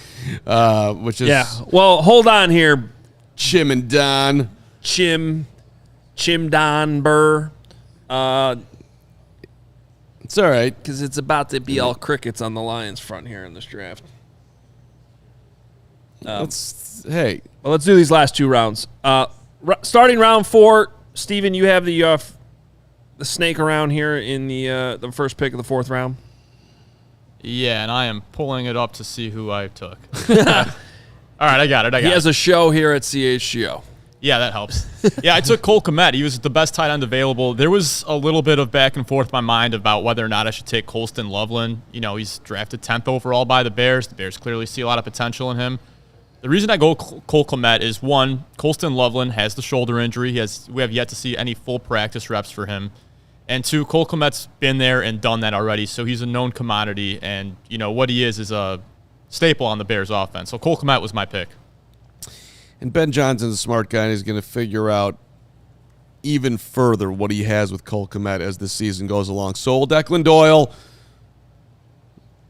which is... Yeah, well, hold on here. Chim and Don. Chim Don Burr. It's all right. Because it's about to be all crickets on the Lions front here in this draft. Hey. Well, let's do these last two rounds. Starting round 4, Steven, you have the snake around here in the first pick of the 4th round. Yeah, and I am pulling it up to see who I took. All right, I got it. He has a show here at CHGO. Yeah, that helps. Yeah, I took Cole Kmet. He was the best tight end available. There was a little bit of back and forth in my mind about whether or not I should take Colston Loveland. You know, he's drafted 10th overall by the Bears. The Bears clearly see a lot of potential in him. The reason I go Cole Kmet is, one, Colston Loveland has the shoulder injury. We have yet to see any full practice reps for him. And 2, Cole Kmet's been there and done that already, so he's a known commodity. And, you know, what he is a staple on the Bears offense. So Cole Kmet was my pick. And Ben Johnson's a smart guy, and he's going to figure out even further what he has with Cole Kmet as the season goes along. So will Declan Doyle,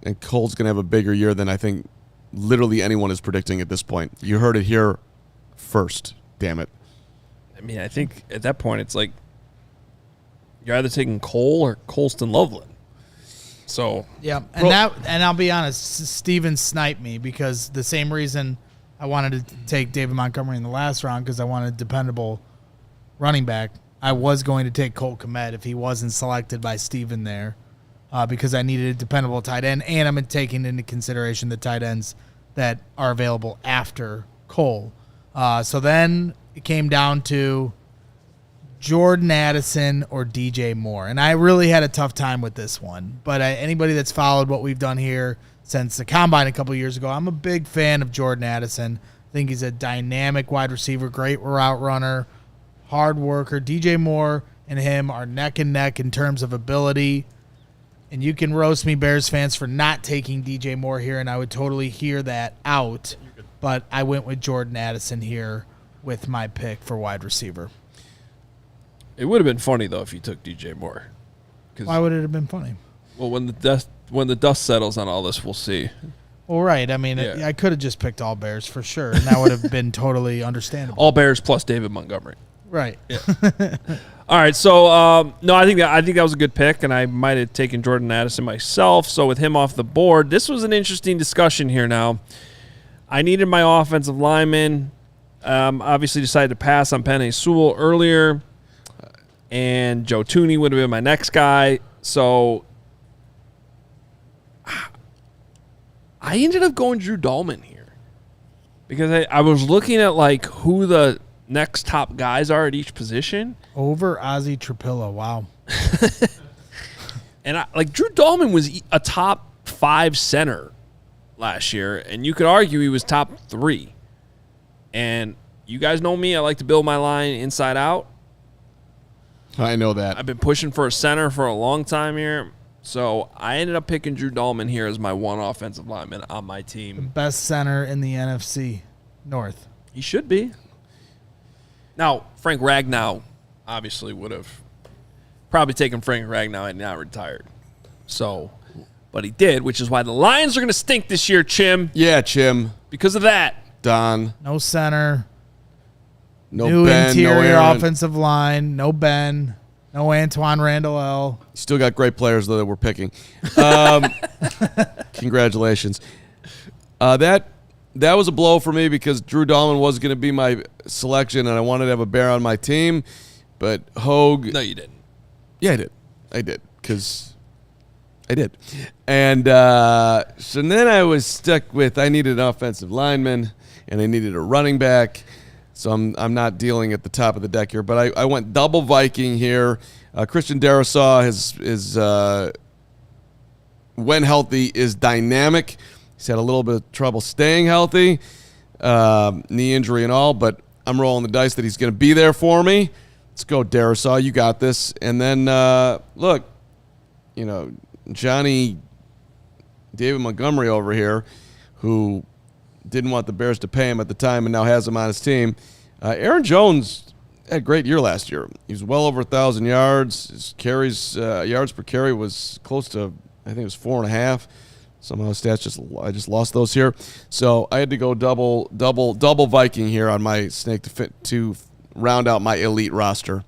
and Cole's going to have a bigger year than I think literally anyone is predicting at this point. You heard it here first, damn it. I mean, I think at that point it's like you're either taking Cole or Colston Loveland. So yeah, and I'll be honest, Steven sniped me because the same reason I wanted to take David Montgomery in the last round, because I wanted a dependable running back. I was going to take Cole Kmet if he wasn't selected by Steven there, because I needed a dependable tight end, and I'm taking into consideration the tight ends that are available after Cole. So then it came down to Jordan Addison or DJ Moore, and I really had a tough time with this one. But anybody that's followed what we've done here since the Combine a couple years ago, I'm a big fan of Jordan Addison. I think he's a dynamic wide receiver, great route runner, hard worker. DJ Moore and him are neck and neck in terms of ability. And you can roast me, Bears fans, for not taking DJ Moore here, and I would totally hear that out. But I went with Jordan Addison here with my pick for wide receiver. it would have been funny though if you took DJ Moore. Why would it have been funny? Well, when the dust settles on all this, we'll see. Well, right. I mean, Yeah. I could have just picked all Bears for sure, and that would have been totally understandable. All Bears plus David Montgomery. Right. All right, so no, I think that was a good pick, and I might have taken Jordan Addison myself. So with him off the board, this was an interesting discussion here. Now, I needed my offensive lineman. Obviously, decided to pass on Penei Sewell earlier, and Joe Thuney would have been my next guy. So I ended up going Drew Dahlman here because I was looking at like who the next top guys are at each position. Over Ozzie Trapilla. Wow. And Drew Dahlman was a top 5 center last year, and you could argue he was top 3. And you guys know me, I like to build my line inside out. I know that. I've been pushing for a center for a long time here. So I ended up picking Drew Dahlman here as my one offensive lineman on my team. Best center in the NFC North. He should be. Now, Frank Ragnow obviously would have probably taken Frank Ragnow and not retired. So, but he did, which is why the Lions are going to stink this year, Chim. Yeah, Chim. Because of that. Don. No center. No New Ben. interior No Aaron. offensive line. No Ben. No Antoine Randall L. Still got great players, though, that we're picking. Congratulations. That was a blow for me because Drew Dahlman was going to be my selection, and I wanted to have a Bear on my team. But Hoge. No, you didn't. Yeah, I did. Because I did. And so then I was stuck with I needed an offensive lineman, and I needed a running back. So I'm not dealing at the top of the deck here, but I went double Viking here. Christian Darrisaw is when healthy is dynamic. He's had a little bit of trouble staying healthy, knee injury and all, but I'm rolling the dice that he's going to be there for me. Let's go, Darrisaw. You got this. And then look, Johnny David Montgomery over here, who didn't want the Bears to pay him at the time and now has him on his team. Aaron Jones had a great year last year. He was well over 1,000 yards. His carries, yards per carry was close to, I think it was 4.5. Somehow stats I just lost those here. So I had to go double Viking here on my snake to round out my elite roster.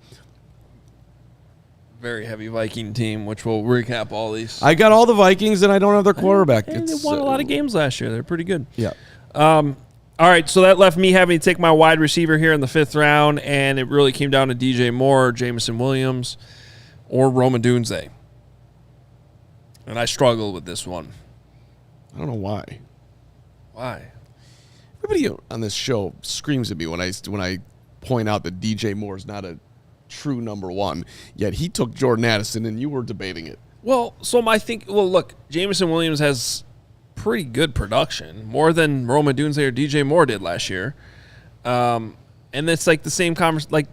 Very heavy Viking team, which we'll recap all these. I got all the Vikings and I don't have their quarterback. And they won a lot of games last year. They're pretty good. Yeah. All right, so that left me having to take my wide receiver here in the 5th round, and it really came down to DJ Moore, Jameson Williams, or Rome Odunze. And I struggled with this one. I don't know why. Why? Everybody on this show screams at me when I point out that DJ Moore is not a true number 1, yet he took Jordan Addison, and you were debating it. Well, so look, Jameson Williams has pretty good production, more than Rome Odunze or DJ Moore did last year. And it's like the same conversation, like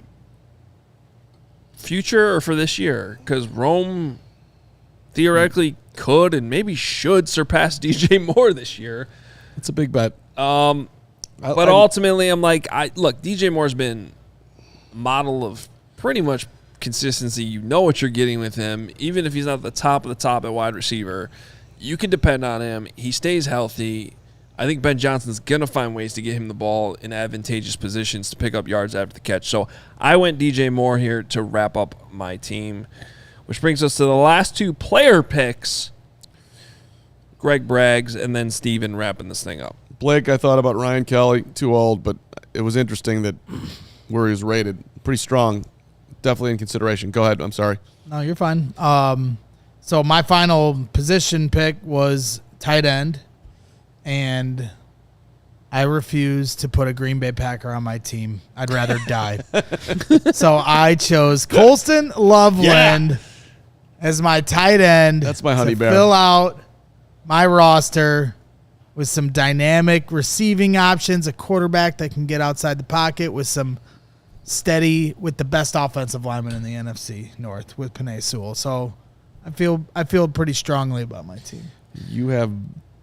future or for this year, because Rome theoretically could and maybe should surpass DJ Moore this year. It's a big bet. But ultimately, I'm like, look, DJ Moore's been a model of pretty much consistency. You know what you're getting with him, even if he's not the top of the top at wide receiver. You can depend on him. He stays healthy. I think Ben Johnson's going to find ways to get him the ball in advantageous positions to pick up yards after the catch. So I went DJ Moore here to wrap up my team, which brings us to the last 2 player picks, Greg Braggs and then Steven wrapping this thing up. Blake, I thought about Ryan Kelly, too old, but it was interesting that where he was rated, pretty strong, definitely in consideration. Go ahead. I'm sorry. No, you're fine. So my final position pick was tight end, and I refuse to put a Green Bay Packer on my team. I'd rather die. So I chose Colston Loveland as my tight end. That's my honey to bear. Fill out my roster with some dynamic receiving options, a quarterback that can get outside the pocket with some steady, with the best offensive lineman in the NFC North with Penei Sewell. So I feel pretty strongly about my team. You have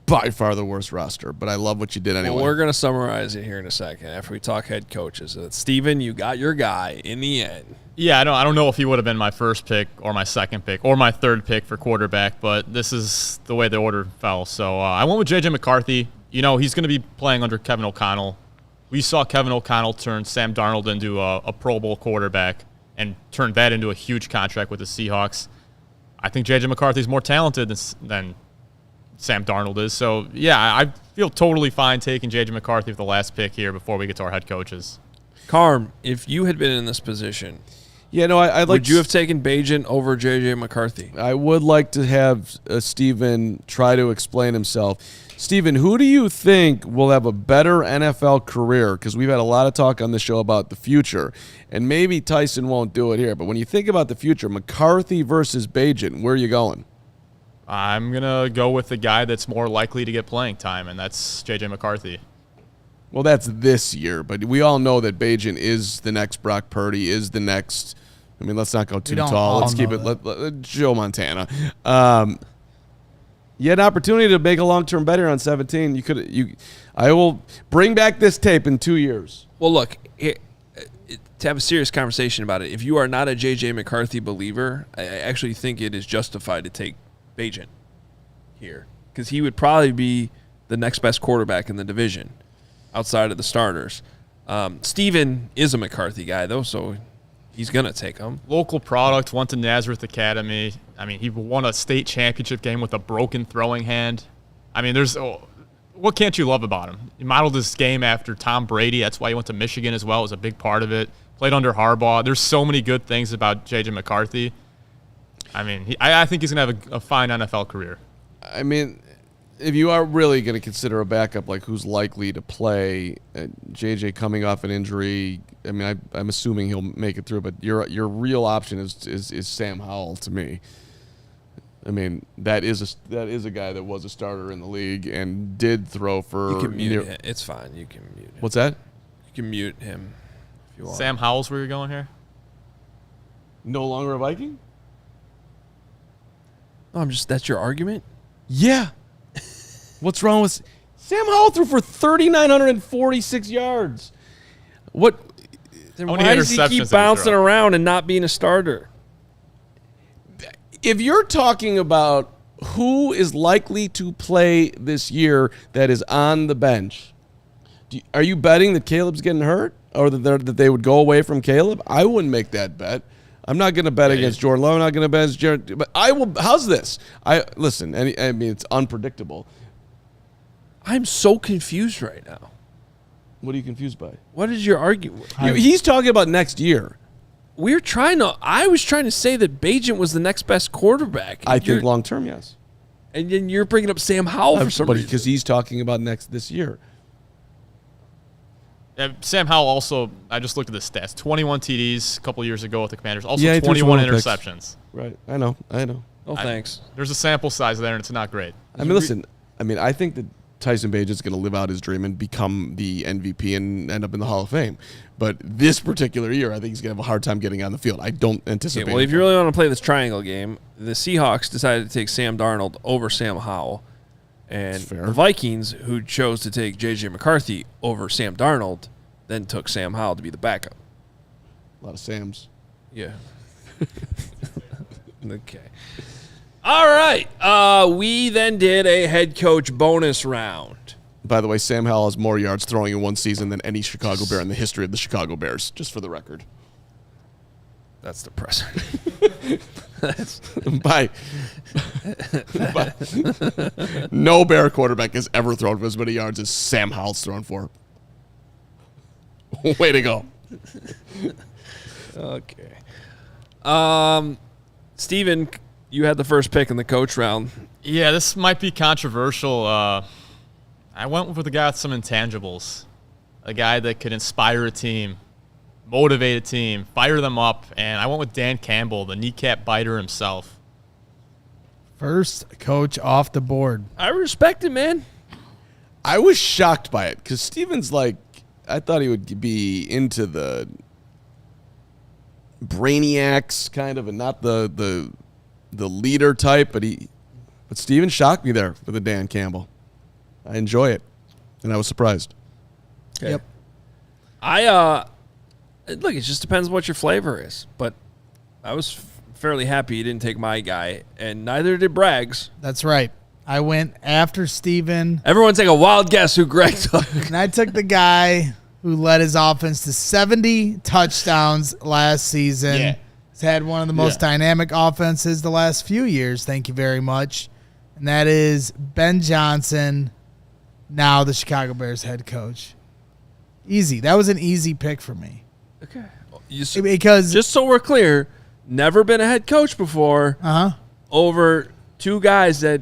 by far the worst roster, but I love what you did anyway. Well, we're going to summarize it here in a second after we talk head coaches. Steven, you got your guy in the end. Yeah, I don't know if he would have been my first pick or my second pick or my third pick for quarterback, but this is the way the order fell. So I went with J.J. McCarthy. You know, he's going to be playing under Kevin O'Connell. We saw Kevin O'Connell turn Sam Darnold into a Pro Bowl quarterback and turn that into a huge contract with the Seahawks. I think J.J. McCarthy's more talented than Sam Darnold is. So, yeah, I feel totally fine taking J.J. McCarthy for the last pick here before we get to our head coaches. Carm, if you had been in this position, would you have taken Bagent over J.J. McCarthy? I would like to have Steven try to explain himself. Steven, who do you think will have a better NFL career? Because we've had a lot of talk on the show about the future, and maybe Tyson won't do it here. But when you think about the future, McCarthy versus Bagent, where are you going? I'm going to go with the guy that's more likely to get playing time, and that's J.J. McCarthy. Well, that's this year, but we all know that Bagent is the next Brock Purdy, is the next. I mean, let's not go too tall. Let's keep it Joe Montana. You had an opportunity to make a long-term bet here on 17. I will bring back this tape in 2 years. Well, look, to have a serious conversation about it, if you are not a J.J. McCarthy believer, I actually think it is justified to take Bagent here because he would probably be the next best quarterback in the division outside of the starters. Steven is a McCarthy guy, though, so he's going to take him. Local product, went to Nazareth Academy. I mean, he won a state championship game with a broken throwing hand. I mean, what can't you love about him? He modeled his game after Tom Brady. That's why he went to Michigan as well. It was a big part of it. Played under Harbaugh. There's so many good things about J.J. McCarthy. I mean, I think he's going to have a fine NFL career. I mean, if you are really going to consider a backup, like who's likely to play, J.J. coming off an injury, I mean, I'm assuming he'll make it through, but your real option is Sam Howell to me. I mean, that is a guy that was a starter in the league and did throw for. You can mute him. It's fine. You can mute him. What's that? You can mute him if you want. Sam Howell's where you're going here? No longer a Viking? No, that's your argument? Yeah. What's wrong with Sam Howell threw for 3,946 yards? What? Then why does he keep bouncing around and not being a starter? If you're talking about who is likely to play this year that is on the bench, are you betting that Caleb's getting hurt or that they would go away from Caleb? I wouldn't make that bet. I'm not going to bet against Jordan Lowe. I'm not going to bet against Jared. But I will. How's this? Listen. I mean, it's unpredictable. I'm so confused right now. What are you confused by? What is your argument? He's talking about next year. I was trying to say that Bagent was the next best quarterback. I think long term, yes. And then you're bringing up Sam Howell for some reason. Because he's talking about this year. Yeah, Sam Howell also, I just looked at the stats. 21 TDs a couple years ago with the Commanders. Also Yeah, he threw 21 21 picks. interceptions. Right. I know. Oh, thanks. There's a sample size there, and it's not great. I mean, listen. I think that Tyson Bagent is going to live out his dream and become the MVP and end up in the Hall of Fame. But this particular year, I think he's going to have a hard time getting on the field. I don't anticipate. Okay, well, if you really want to play this triangle game, the Seahawks decided to take Sam Darnold over Sam Howell. And the Vikings, who chose to take J.J. McCarthy over Sam Darnold, then took Sam Howell to be the backup. A lot of Sams. Yeah. Okay. All right. We then did a head coach bonus round. By the way, Sam Howell has more yards throwing in one season than any Chicago Bear in the history of the Chicago Bears, just for the record. That's depressing. No Bear quarterback has ever thrown for as many yards as Sam Howell's thrown for. Way to go. Okay. Steven, you had the first pick in the coach round. Yeah, this might be controversial. I went with a guy with some intangibles. A guy that could inspire a team, motivate a team, fire them up. And I went with Dan Campbell, the kneecap biter himself. First coach off the board. I respect it, man. I was shocked by it because Steven's like, I thought he would be into the brainiacs kind of and not the leader type, but Steven shocked me there with the Dan Campbell. I enjoy it, and I was surprised. Okay. Yep. Look, it just depends what your flavor is, but I was fairly happy you didn't take my guy, and neither did Bragg's. That's right. I went after Steven. Everyone take a wild guess who Greg took. And I took the guy who led his offense to 70 touchdowns last season. Yeah. He's had one of the most dynamic offenses the last few years. Thank you very much. And that is Ben Johnson, now the Chicago Bears head coach. Easy. That was an easy pick for me. Okay. Because just so we're clear, never been a head coach before. Over two guys that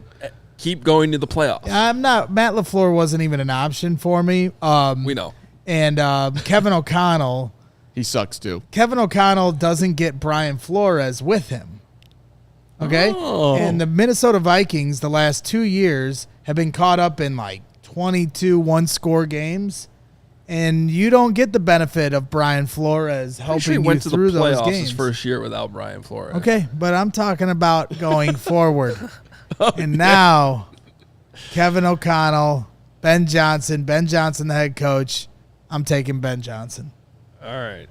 keep going to the playoffs. Matt LaFleur wasn't even an option for me. We know. And Kevin O'Connell. He sucks too. Kevin O'Connell doesn't get Brian Flores with him. Okay? Oh. And the Minnesota Vikings the last 2 years have been caught up in like 22 one-score games. And you don't get the benefit of Brian Flores helping you through those games. His first year without Brian Flores. Okay, but I'm talking about going forward. And now, Kevin O'Connell, Ben Johnson, the head coach. I'm taking Ben Johnson. All right.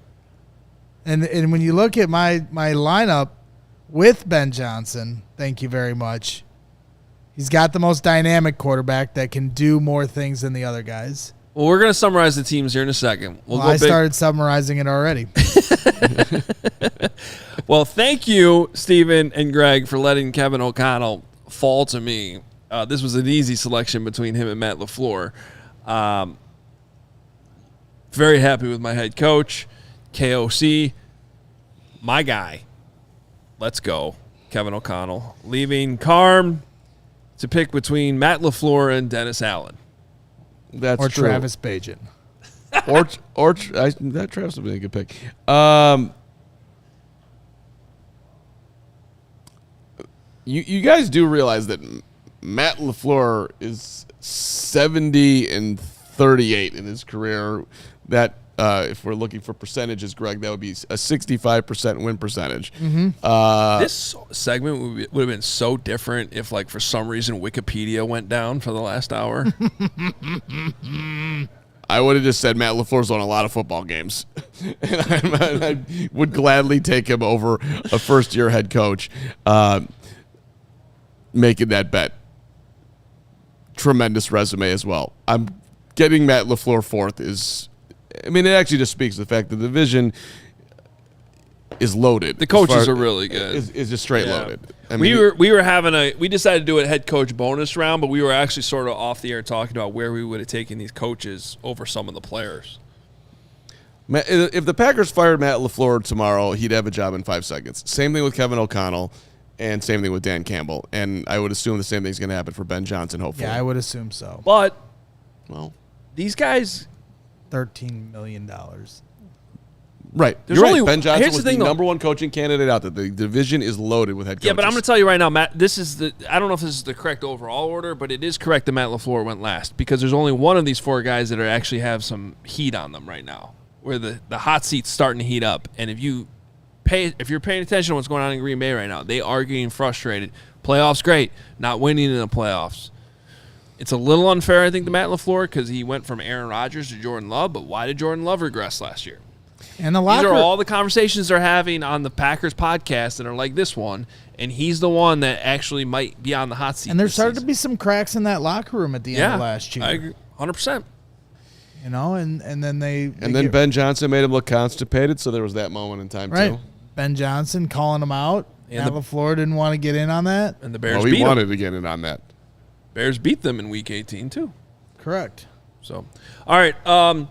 And when you look at my lineup with Ben Johnson, thank you very much. He's got the most dynamic quarterback that can do more things than the other guys. Well, we're going to summarize the teams here in a second. I started summarizing it already. Well, thank you, Steven and Greg, for letting Kevin O'Connell fall to me. This was an easy selection between him and Matt LaFleur. Very happy with my head coach, KOC, my guy. Let's go, Kevin O'Connell. Leaving Carm to pick between Matt LaFleur and Dennis Allen. That's or true. Travis Bagent. That Travis would be a good pick. You guys do realize that Matt LaFleur is 70-38 in his career. That if we're looking for percentages, Greg, that would be a 65% win percentage. Mm-hmm. This segment would have been so different if, like, for some reason Wikipedia went down for the last hour. I would have just said Matt LaFleur's won a lot of football games. And I would gladly take him over a first-year head coach making that bet. Tremendous resume as well. I'm getting Matt LaFleur fourth it actually just speaks to the fact that the division, is loaded. The coaches are really good. Is just straight Yeah. loaded. I mean, we decided to do a head coach bonus round, but we were actually sort of off the air talking about where we would have taken these coaches over some of the players. if the Packers fired Matt LaFleur tomorrow, he'd have a job in 5 seconds. Same thing with Kevin O'Connell, and same thing with Dan Campbell. And I would assume the same thing's going to happen for Ben Johnson, hopefully. Yeah, I would assume so. But Well, these guys, $13 million. right. There's You're only- right. Ben Johnson here's the was thing, the though. number one coaching candidate out there. The division is loaded with head coaches. yeah, but I'm going to tell you right now, Matt, I don't know if this is the correct overall order, but it is correct that Matt LaFleur went last because there's only one of these 4 guys that actually have some heat on them right now, where the hot seat's starting to heat up. And if you're paying attention to what's going on in Green Bay right now, they are getting frustrated. Playoffs, great. Not winning in the playoffs. It's a little unfair, I think, to Matt LaFleur because he went from Aaron Rodgers to Jordan Love, but why did Jordan Love regress last year? And the These locker are all the conversations they're having on the Packers podcast that are like this one, and he's the one that actually might be on the hot seat. and there this started season. to be some cracks in that locker room at the end of last year. I agree, 100%. You know, and then they then Ben Johnson made him look constipated, so there was that moment in time, right. too. Ben Johnson calling him out. And Matt LaFleur didn't want to get in on that. And the Bears Well, beat he them. wanted to get in on that. Bears beat them in Week 18 too. Correct. So, all right.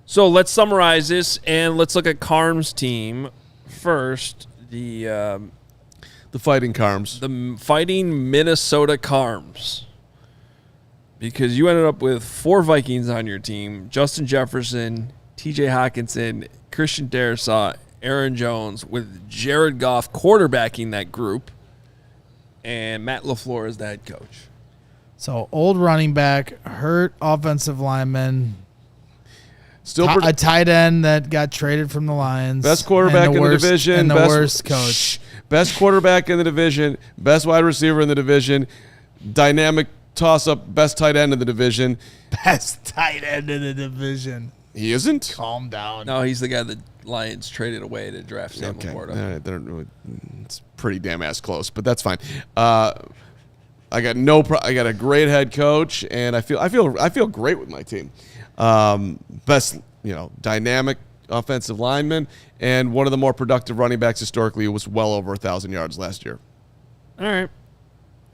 So let's summarize this and let's look at Carm's team first. The Fighting Carms. the Fighting Minnesota Carms, because you ended up with 4 Vikings on your team: Justin Jefferson, T.J. Hawkinson, Christian Darrisaw, Aaron Jones, with Jared Goff quarterbacking that group, and Matt LaFleur is the head coach. So old running back, hurt offensive lineman, Still a tight end that got traded from the Lions. best quarterback and in worst, the division. And the best, worst coach. Best quarterback in the division. Best wide receiver in the division. Dynamic toss-up. Best tight end in the division. Best tight end in the division. He isn't? Calm down. No, he's the guy the Lions traded away to draft Sam Laporta. It's pretty damn ass close, but that's fine. I got a great head coach, and I feel great with my team. Best, dynamic offensive lineman, and one of the more productive running backs historically, who was well over 1,000 yards last year. All right.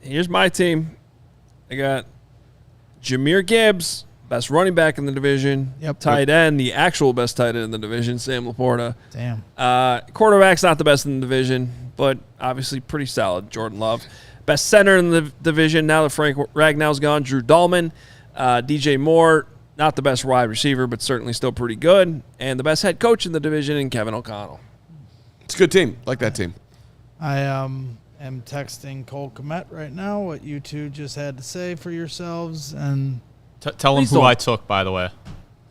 Here's my team. I got Jahmyr Gibbs, best running back in the division. Yep. Tight end, the actual best tight end in the division, Sam Laporta. Damn. Quarterback's not the best in the division, but obviously pretty solid, Jordan Love. Best center in the division, now that Frank Ragnow's gone, Drew Dahlman. DJ Moore, not the best wide receiver, but certainly still pretty good. And the best head coach in the division, in Kevin O'Connell. It's a good team. Like that team. I am texting Cole Kmet right now what you two just had to say for yourselves. And Tell him Please who don't. I took, by the way.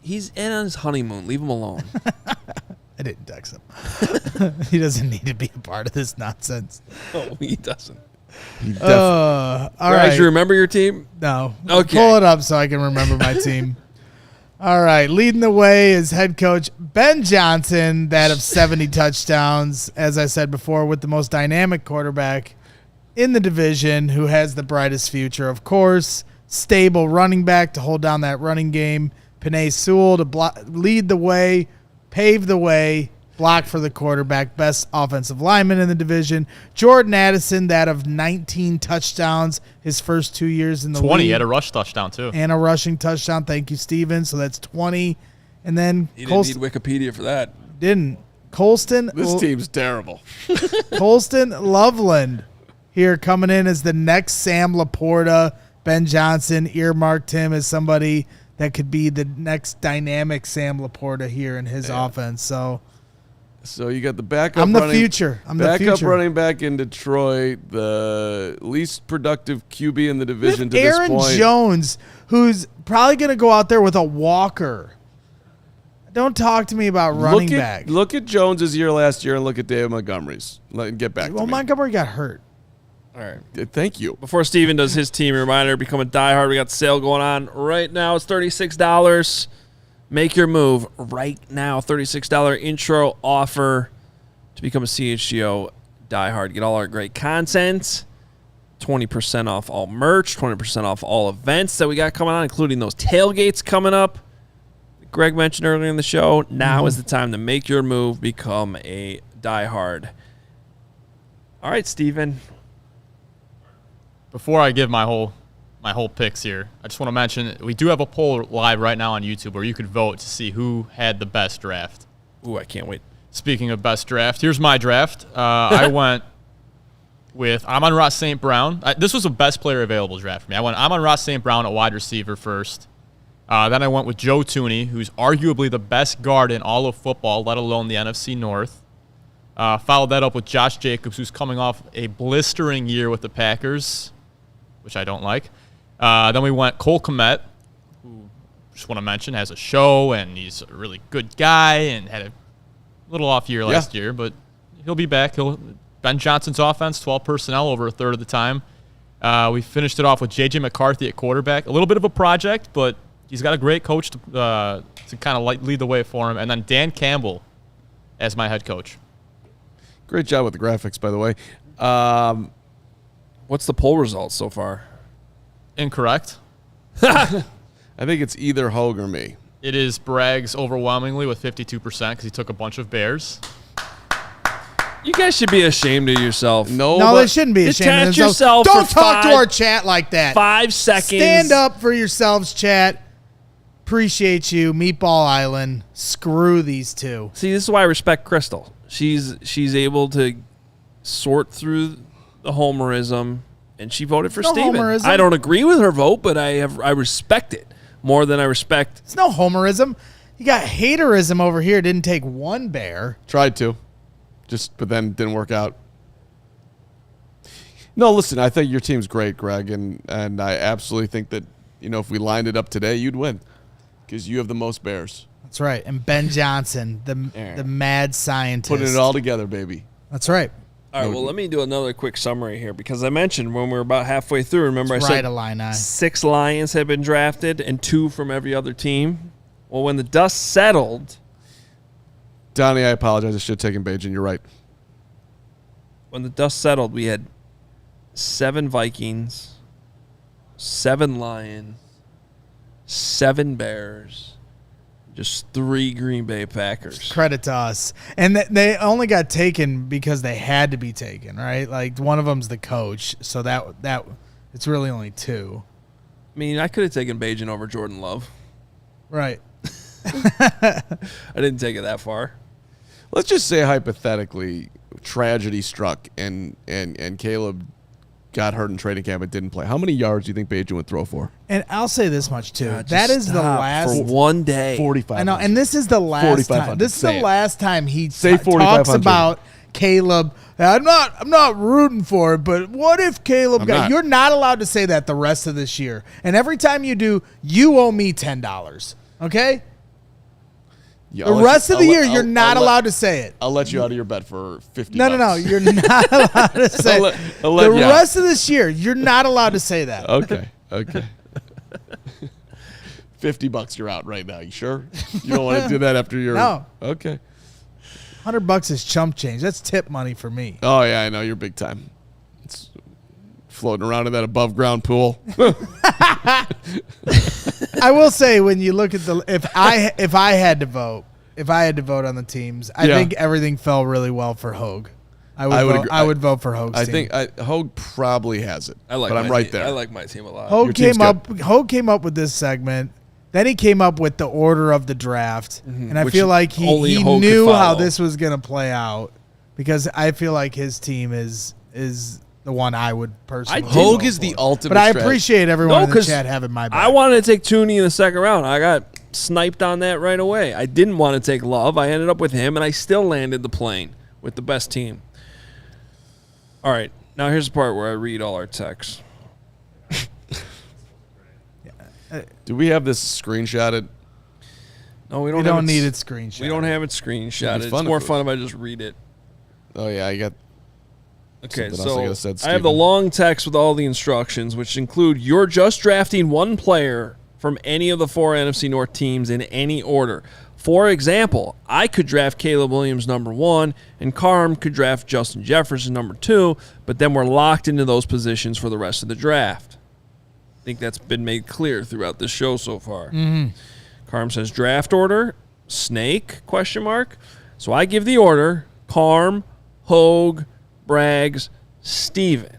He's in on his honeymoon. Leave him alone. I didn't text him. He doesn't need to be a part of this nonsense. No, he doesn't. All Guys, right. you remember your team? No. Okay. Pull it up so I can remember my team. All right. Leading the way is head coach Ben Johnson, that of 70 touchdowns, as I said before, with the most dynamic quarterback in the division, who has the brightest future, of course. Stable running back to hold down that running game. Penei Sewell to lead the way, pave the way, block for the quarterback, best offensive lineman in the division. Jordan Addison, that of 19 touchdowns his first 2 years in the 20. league. He had a rush touchdown, too. And a rushing touchdown. Thank you, Steven. So that's 20. And then He didn't need Wikipedia for that. Colston. This team's terrible. Colston Loveland here coming in as the next Sam Laporta. Ben Johnson earmarked him as somebody that could be the next dynamic Sam Laporta here in his offense. So you got the backup. I'm the future. I'm the backup future. running back in Detroit, the least productive QB in the division to Aaron this point. Jones, who's probably going to go out there with a walker. Don't talk to me about running back. Look at Jones's year last year and look at David Montgomery's. Get back Well, to me. Montgomery got hurt. All right. Thank you. Before Steven does his team reminder, become a diehard. We got the sale going on right now. It's $36. Make your move right now. $36 intro offer to become a CHGO diehard. Get all our great content. 20% off all merch. 20% off all events that we got coming on, including those tailgates coming up. Greg mentioned earlier in the show. Now is the time to make your move. Become a diehard. All right, Steven. Before I give my whole picks here, I just want to mention we do have a poll live right now on YouTube where you could vote to see who had the best draft. Ooh, I can't wait. Speaking of best draft, here's my draft. I went with Amon-Ra St. Brown. This was the best player available draft for me. I went Amon-Ra St. Brown at wide receiver first. Then I went with Joe Thuney, who's arguably the best guard in all of football, let alone the NFC North. Followed that up with Josh Jacobs, who's coming off a blistering year with the Packers, which I don't like. Then we went Cole Kmet, who just want to mention has a show, and he's a really good guy and had a little off year last year, but he'll be back. Ben Johnson's offense, 12 personnel over a third of the time. We finished it off with J.J. McCarthy at quarterback. A little bit of a project, but he's got a great coach to kind of lead the way for him. And then Dan Campbell as my head coach. Great job with the graphics, by the way. What's the poll results so far? Incorrect. I think it's either Hoge or me. It is Braggs overwhelmingly with 52% because he took a bunch of Bears. You guys should be ashamed of yourself. No, they shouldn't be ashamed of Detach themselves. yourself Don't for talk to 5 our chat like that. 5 seconds. Stand up for yourselves, chat. Appreciate you. Meatball Island. Screw these two. See, this is why I respect Crystal. She's able to sort through the homerism, and she voted for Steven. homerism. I don't agree with her vote, but I respect it more than I respect. It's no homerism. You got haterism over here. Didn't take one bear. Tried to. But then didn't work out. No, listen, I think your team's great, Greg, and I absolutely think that, if we lined it up today, you'd win because you have the most Bears. That's right. And Ben Johnson, the mad scientist. Putting it all together, baby. That's right. All right, well, let me do another quick summary here because I mentioned when we were about halfway through, remember I said Illini. 6 Lions had been drafted and 2 from every other team. Well, when the dust settled. Donnie, I apologize. I should have taken Bajan. You're right. When the dust settled, we had 7 Vikings, 7 Lions, 7 Bears, just 3 Green Bay Packers. Credit to us. And they only got taken because they had to be taken, right? Like, one of them's the coach, so that it's really only 2. I mean, I could have taken Bajan over Jordan Love. Right. I didn't take it that far. Let's just say hypothetically, tragedy struck and Caleb got hurt in training camp and didn't play. How many yards do you think Bajan would throw for? And I'll say this much too. God, that is the stop last for one day. 4,500. I know, and this is the last time. 4,500. This is the last time he Say talks 4,500. about Caleb. I'm not rooting for it, but what if Caleb got? You're not allowed to say that the rest of this year. And every time you do, you owe me $10. Okay. Yeah, the rest of the year, you're not allowed to say it. I'll let you out of your bed for $50. No. You're not allowed to say it. The rest of this year, you're not allowed to say that. Okay. $50, you're out right now. You sure? You don't want to do that after your... No. Okay. $100 is chump change. That's tip money for me. Oh, yeah, I know. You're big time. It's floating around in that above ground pool. I will say, when you look at if I had to vote on the teams, I think everything fell really well for Hoge. I would vote for Hoge's team. I think Hoge probably has it. I like but I'm right there. I like my team a lot. Hoge came up with this segment. Then he came up with the order of the draft, and I feel like he knew how this was going to play out because I feel like his team is the one I would personally. Hoge is the ultimate. But I appreciate everyone in the chat having my back. I wanted to take Thuney in the second round. I got sniped on that right away. I didn't want to take Love. I ended up with him, and I still landed the plane with the best team. All right, now here's the part where I read all our texts. Do we have this screenshotted? No, we don't. We don't need it screenshotted. We don't have it screenshotted. It's more fun if I just read it. Oh yeah, I got. Okay, so I have the long text with all the instructions, which include you're just drafting one player from any of the 4 NFC North teams in any order. For example, I could draft Caleb Williams number 1, and Carm could draft Justin Jefferson number 2, but then we're locked into those positions for the rest of the draft. I think that's been made clear throughout this show so far. Mm-hmm. Carm says draft order, snake, ? So I give the order. Carm, Hoge, Braggs, Steven,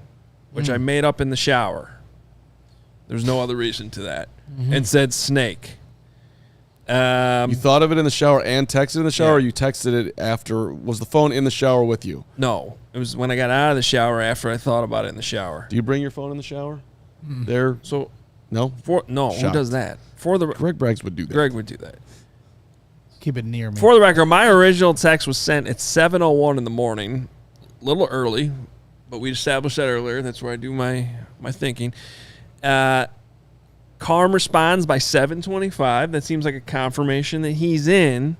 which I made up in the shower. There's no other reason to that. And said snake. You thought of it in the shower and texted in the shower, or you texted it after? Was the phone in the shower with you? No. It was when I got out of the shower after I thought about it in the shower. Do you bring your phone in the shower? There. So, No? who does that? Greg Braggs would do that. Greg would do that. Keep it near me. For the record, my original text was sent at 7:01 in the morning, a little early, but we established that earlier. That's where I do my thinking. Carm responds by 7:25. That seems like a confirmation that he's in.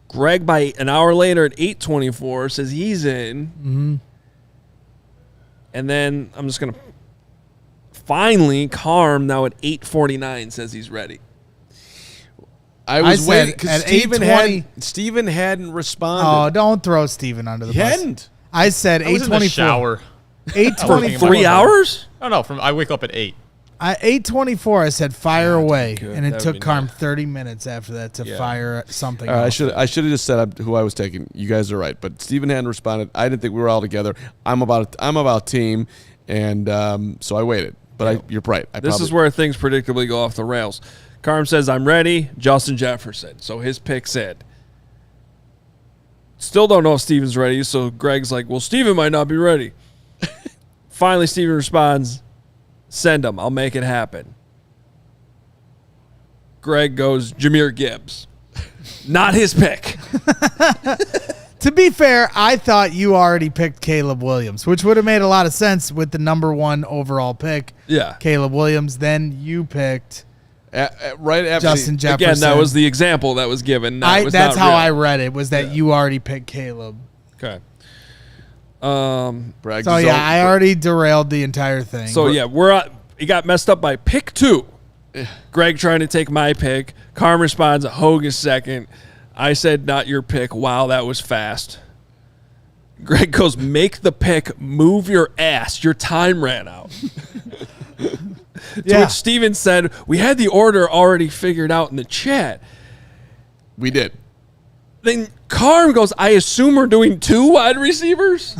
Greg, by an hour later at 8:24, says he's in. And then I'm just going to finally, Carm now at 8:49 says he's ready. I was said waiting because at Steven hadn't responded. Oh, don't throw Steven under the He bus. hadn't. I said I was in the 8:24. shower. 8:24. 3 hours? Oh, no. I wake up at 8. 8:24. I said fire away, good. and it That would took be Carm nice. 30 minutes after that to fire something. All right, off. I should have just said who I was taking. You guys are right, but Steven hadn't responded. I didn't think we were all together. I'm about team, and so I waited. But you're right. This is where things predictably go off the rails. Carm says, I'm ready. Justin Jefferson. So his pick said. Still don't know if Steven's ready, so Greg's like, well, Steven might not be ready. Finally, Steven responds, send him. I'll make it happen. Greg goes, Jahmyr Gibbs. Not his pick. To be fair, I thought you already picked Caleb Williams, which would have made a lot of sense with the number 1 overall pick. Yeah. Caleb Williams. Then you picked right after Justin Jefferson. Again, that was the example that was given. That's how I real. read it, was that you already picked Caleb. Okay. Braggs So, yeah, I already derailed the entire thing. So, yeah, it got messed up by pick 2. Greg trying to take my pick. Carm responds, Hoge is second. I said, not your pick. Wow, that was fast. Greg goes, make the pick. Move your ass. Your time ran out. To which Steven said, we had the order already figured out in the chat. We did. Then Carm goes, I assume we're doing 2 wide receivers?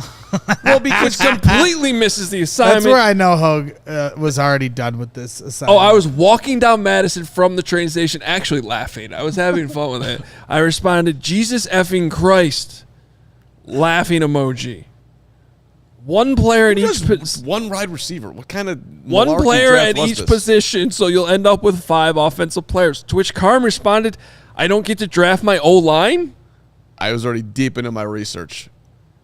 Well, because completely misses the assignment. That's where I know Hoge was already done with this assignment. Oh, I was walking down Madison from the train station actually laughing. I was having fun with it. I responded, Jesus effing Christ. Laughing emoji. One player at each one wide receiver. What kind of one malarkey player draft at was each this? position, so you'll end up with 5 offensive players. To which Carm responded, I don't get to draft my O-line? I was already deep into my research.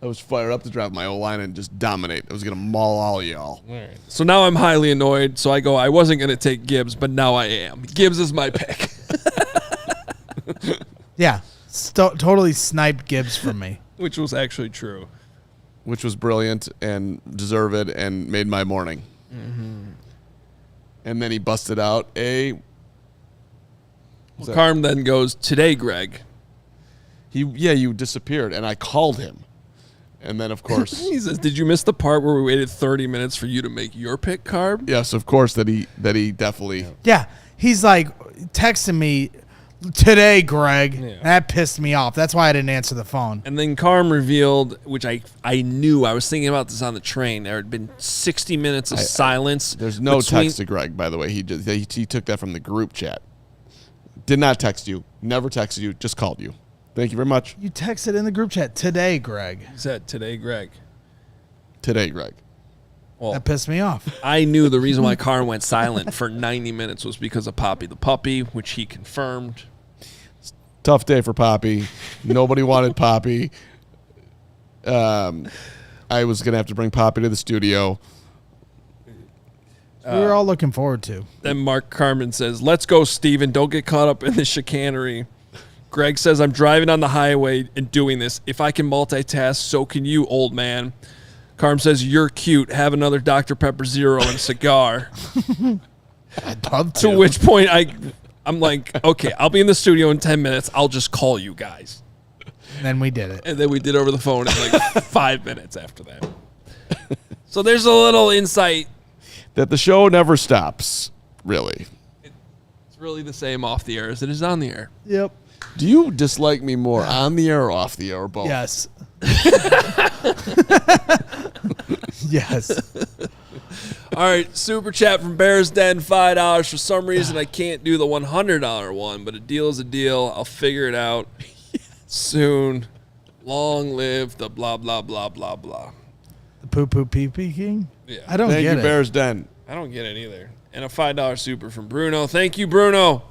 I was fired up to draft my O-line and just dominate. I was going to maul all y'all. So now I'm highly annoyed. So I go, I wasn't going to take Gibbs, but now I am. Gibbs is my pick. Yeah, totally sniped Gibbs from me. Which was actually true. Which was brilliant and deserved and made my morning. And then he busted out a... Carm then goes, today, Greg. You disappeared, and I called him. And then, of course... He says, did you miss the part where we waited 30 minutes for you to make your pick, Carm? Yes, of course, that he definitely... Yeah, he's like texting me, today, Greg. Yeah. That pissed me off. That's why I didn't answer the phone. And then Carm revealed, which I knew, I was thinking about this on the train. There had been 60 minutes of silence. There's no text to Greg, by the way. He took that from the group chat. Did not text you. Never texted you. Just called you. Thank you very much. You texted in the group chat, today, Greg. He said, today, Greg. Today, Greg. Well, That pissed me off. I knew the reason why Carm went silent for 90 minutes was because of Poppy the puppy, which he confirmed. Tough day for Poppy. Nobody wanted Poppy. I was going to have to bring Poppy to the studio. We were all looking forward to. Then Mark Carman says, let's go, Steven. Don't get caught up in the chicanery. Greg says, I'm driving on the highway and doing this. If I can multitask, so can you, old man. Carm says, you're cute. Have another Dr. Pepper Zero and a cigar. I'd love To which point I'm like, okay, I'll be in the studio in 10 minutes. I'll just call you guys. Then we did it. And then we did over the phone in like 5 minutes after that. So there's a little insight. That the show never stops, really. It's really the same off the air as it is on the air. Yep. Do you dislike me more on the air or off the air or both? Yes. Yes. All right, super chat from Bears Den, $5. For some reason, I can't do the $100 one, but a deal is a deal. I'll figure it out soon. Long live the blah, blah, blah, blah, blah. The poo-poo pee-pee king? Yeah. I don't Thank get you, it. Bears Den. I don't get it either. And a $5 super from Bruno. Thank you, Bruno.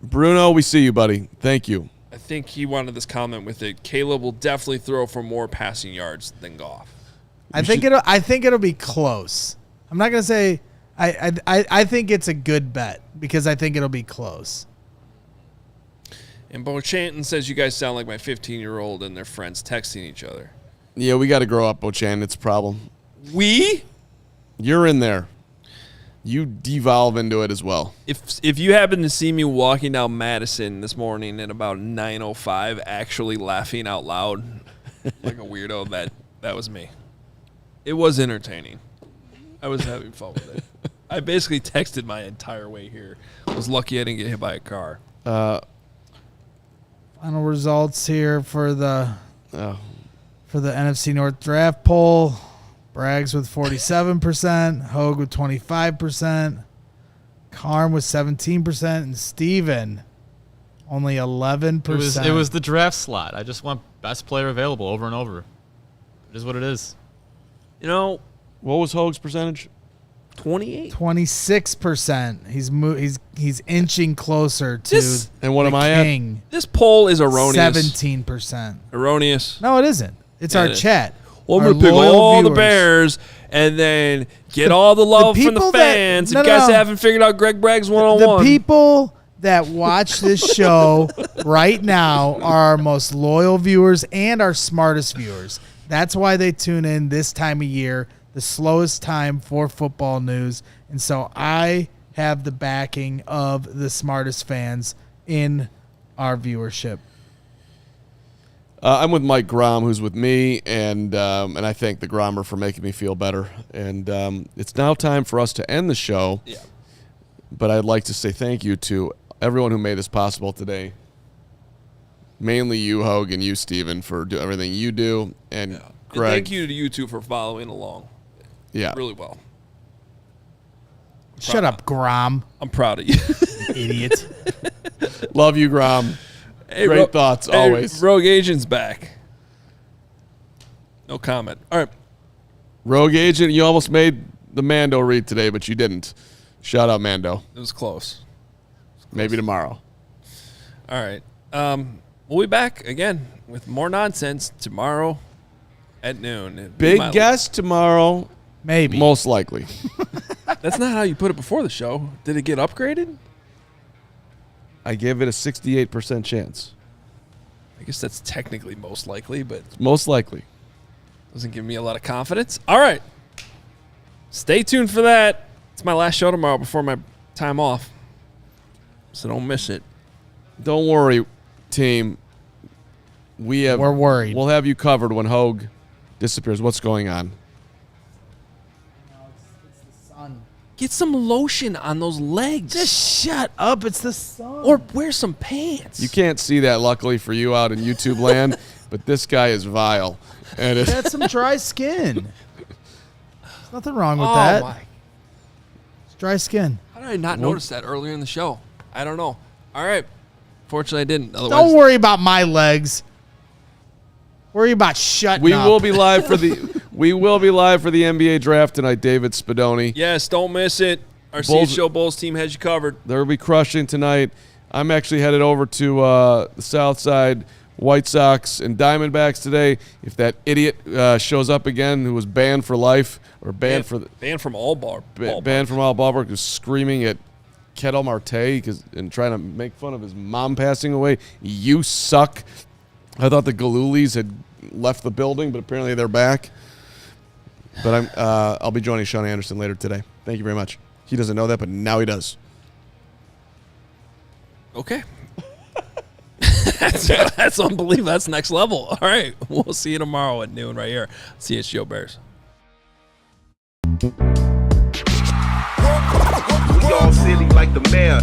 Bruno, we see you, buddy. Thank you. I think he wanted this comment with it. Caleb will definitely throw for more passing yards than Goff. I think it'll be close. I'm not gonna say I think it's a good bet because I think it'll be close. And Bo Chanton says you guys sound like my 15-year-old and their friends texting each other. Yeah, we got to grow up, Bochan. It's a problem. We? You're in there. You devolve into it as well. If you happen to see me walking down Madison this morning at about 9:05, actually laughing out loud like a weirdo, that was me. It was entertaining. I was having fun with it. I basically texted my entire way here. I was lucky I didn't get hit by a car. Final results here for the NFC North draft poll. Braggs with 47%, Hoge with 25%, Carm with 17%, and Steven only 11%. It was the draft slot. I just want best player available over and over. It is what it is. You know, What was Hoge's percentage? 28. 26%. He's inching closer to And what the am I at? king. This poll is erroneous. 17%. Erroneous. No, it isn't. It's Yeah, our it is. chat. Well, I'm Our going to pick loyal all the viewers. Bears and then get all the love from the people that- fans. no, and guys no. haven't figured out Greg Bragg's The one-on-one. people that watch this show right now are our most loyal viewers and our smartest viewers. That's why they tune in this time of year, the slowest time for football news. And so I have the backing of the smartest fans in our viewership. I'm with Mike Grom, who's with me, and I thank the Grommer for making me feel better. And it's now time for us to end the show. Yeah. But I'd like to say thank you to everyone who made this possible today. Mainly you, Hoge, and you, Steven, for everything you do. And And Greg. thank you to you two for following along Yeah. really well. Shut up, Grom. I'm proud of you. Idiot. Love you, Grom. Hey, Great thoughts, always. Rogue Agent's back. No comment. All right. Rogue Agent, you almost made the Mando read today, but you didn't. Shout out, Mando. It was close. Maybe tomorrow. All right. We'll be back again with more nonsense tomorrow at noon. Big guest tomorrow. Maybe. Most likely. That's not how you put it before the show. Did it get upgraded? I give it a 68% chance. I guess that's technically most likely, but Most likely. doesn't give me a lot of confidence. All right. Stay tuned for that. It's my last show tomorrow before my time off. So don't miss it. Don't worry, team. We're worried. We'll have you covered when Hoge disappears. What's going on? Get some lotion on those legs. Just shut up. It's the sun. Or wear some pants. You can't see that, luckily for you, out in YouTube land, but this guy is vile. And it's That's some dry skin. There's nothing wrong with Oh, that. my. It's dry skin. How did I not notice that earlier in the show? I don't know. All right. Fortunately, I didn't. Otherwise, Don't worry about my legs. Worry about shutting we up. will be live for the NBA draft tonight, David Spadoni. Yes, don't miss it. Our Bulls- CHGO Bulls team has you covered. They'll be crushing tonight. I'm actually headed over to the South Side White Sox and Diamondbacks today. If that idiot shows up again, who was banned for life or banned from all ballparks. banned from all ballpark, who's screaming at Ketel Marte and trying to make fun of his mom passing away. You suck. I thought the Galulis had left the building, but apparently they're back. But I'll be joining Sean Anderson later today. Thank you very much. He doesn't know that, but now he does. Okay. That's unbelievable. That's next level. All right. We'll see you tomorrow at noon right here. CHGO Bears. We all silly like the mayor.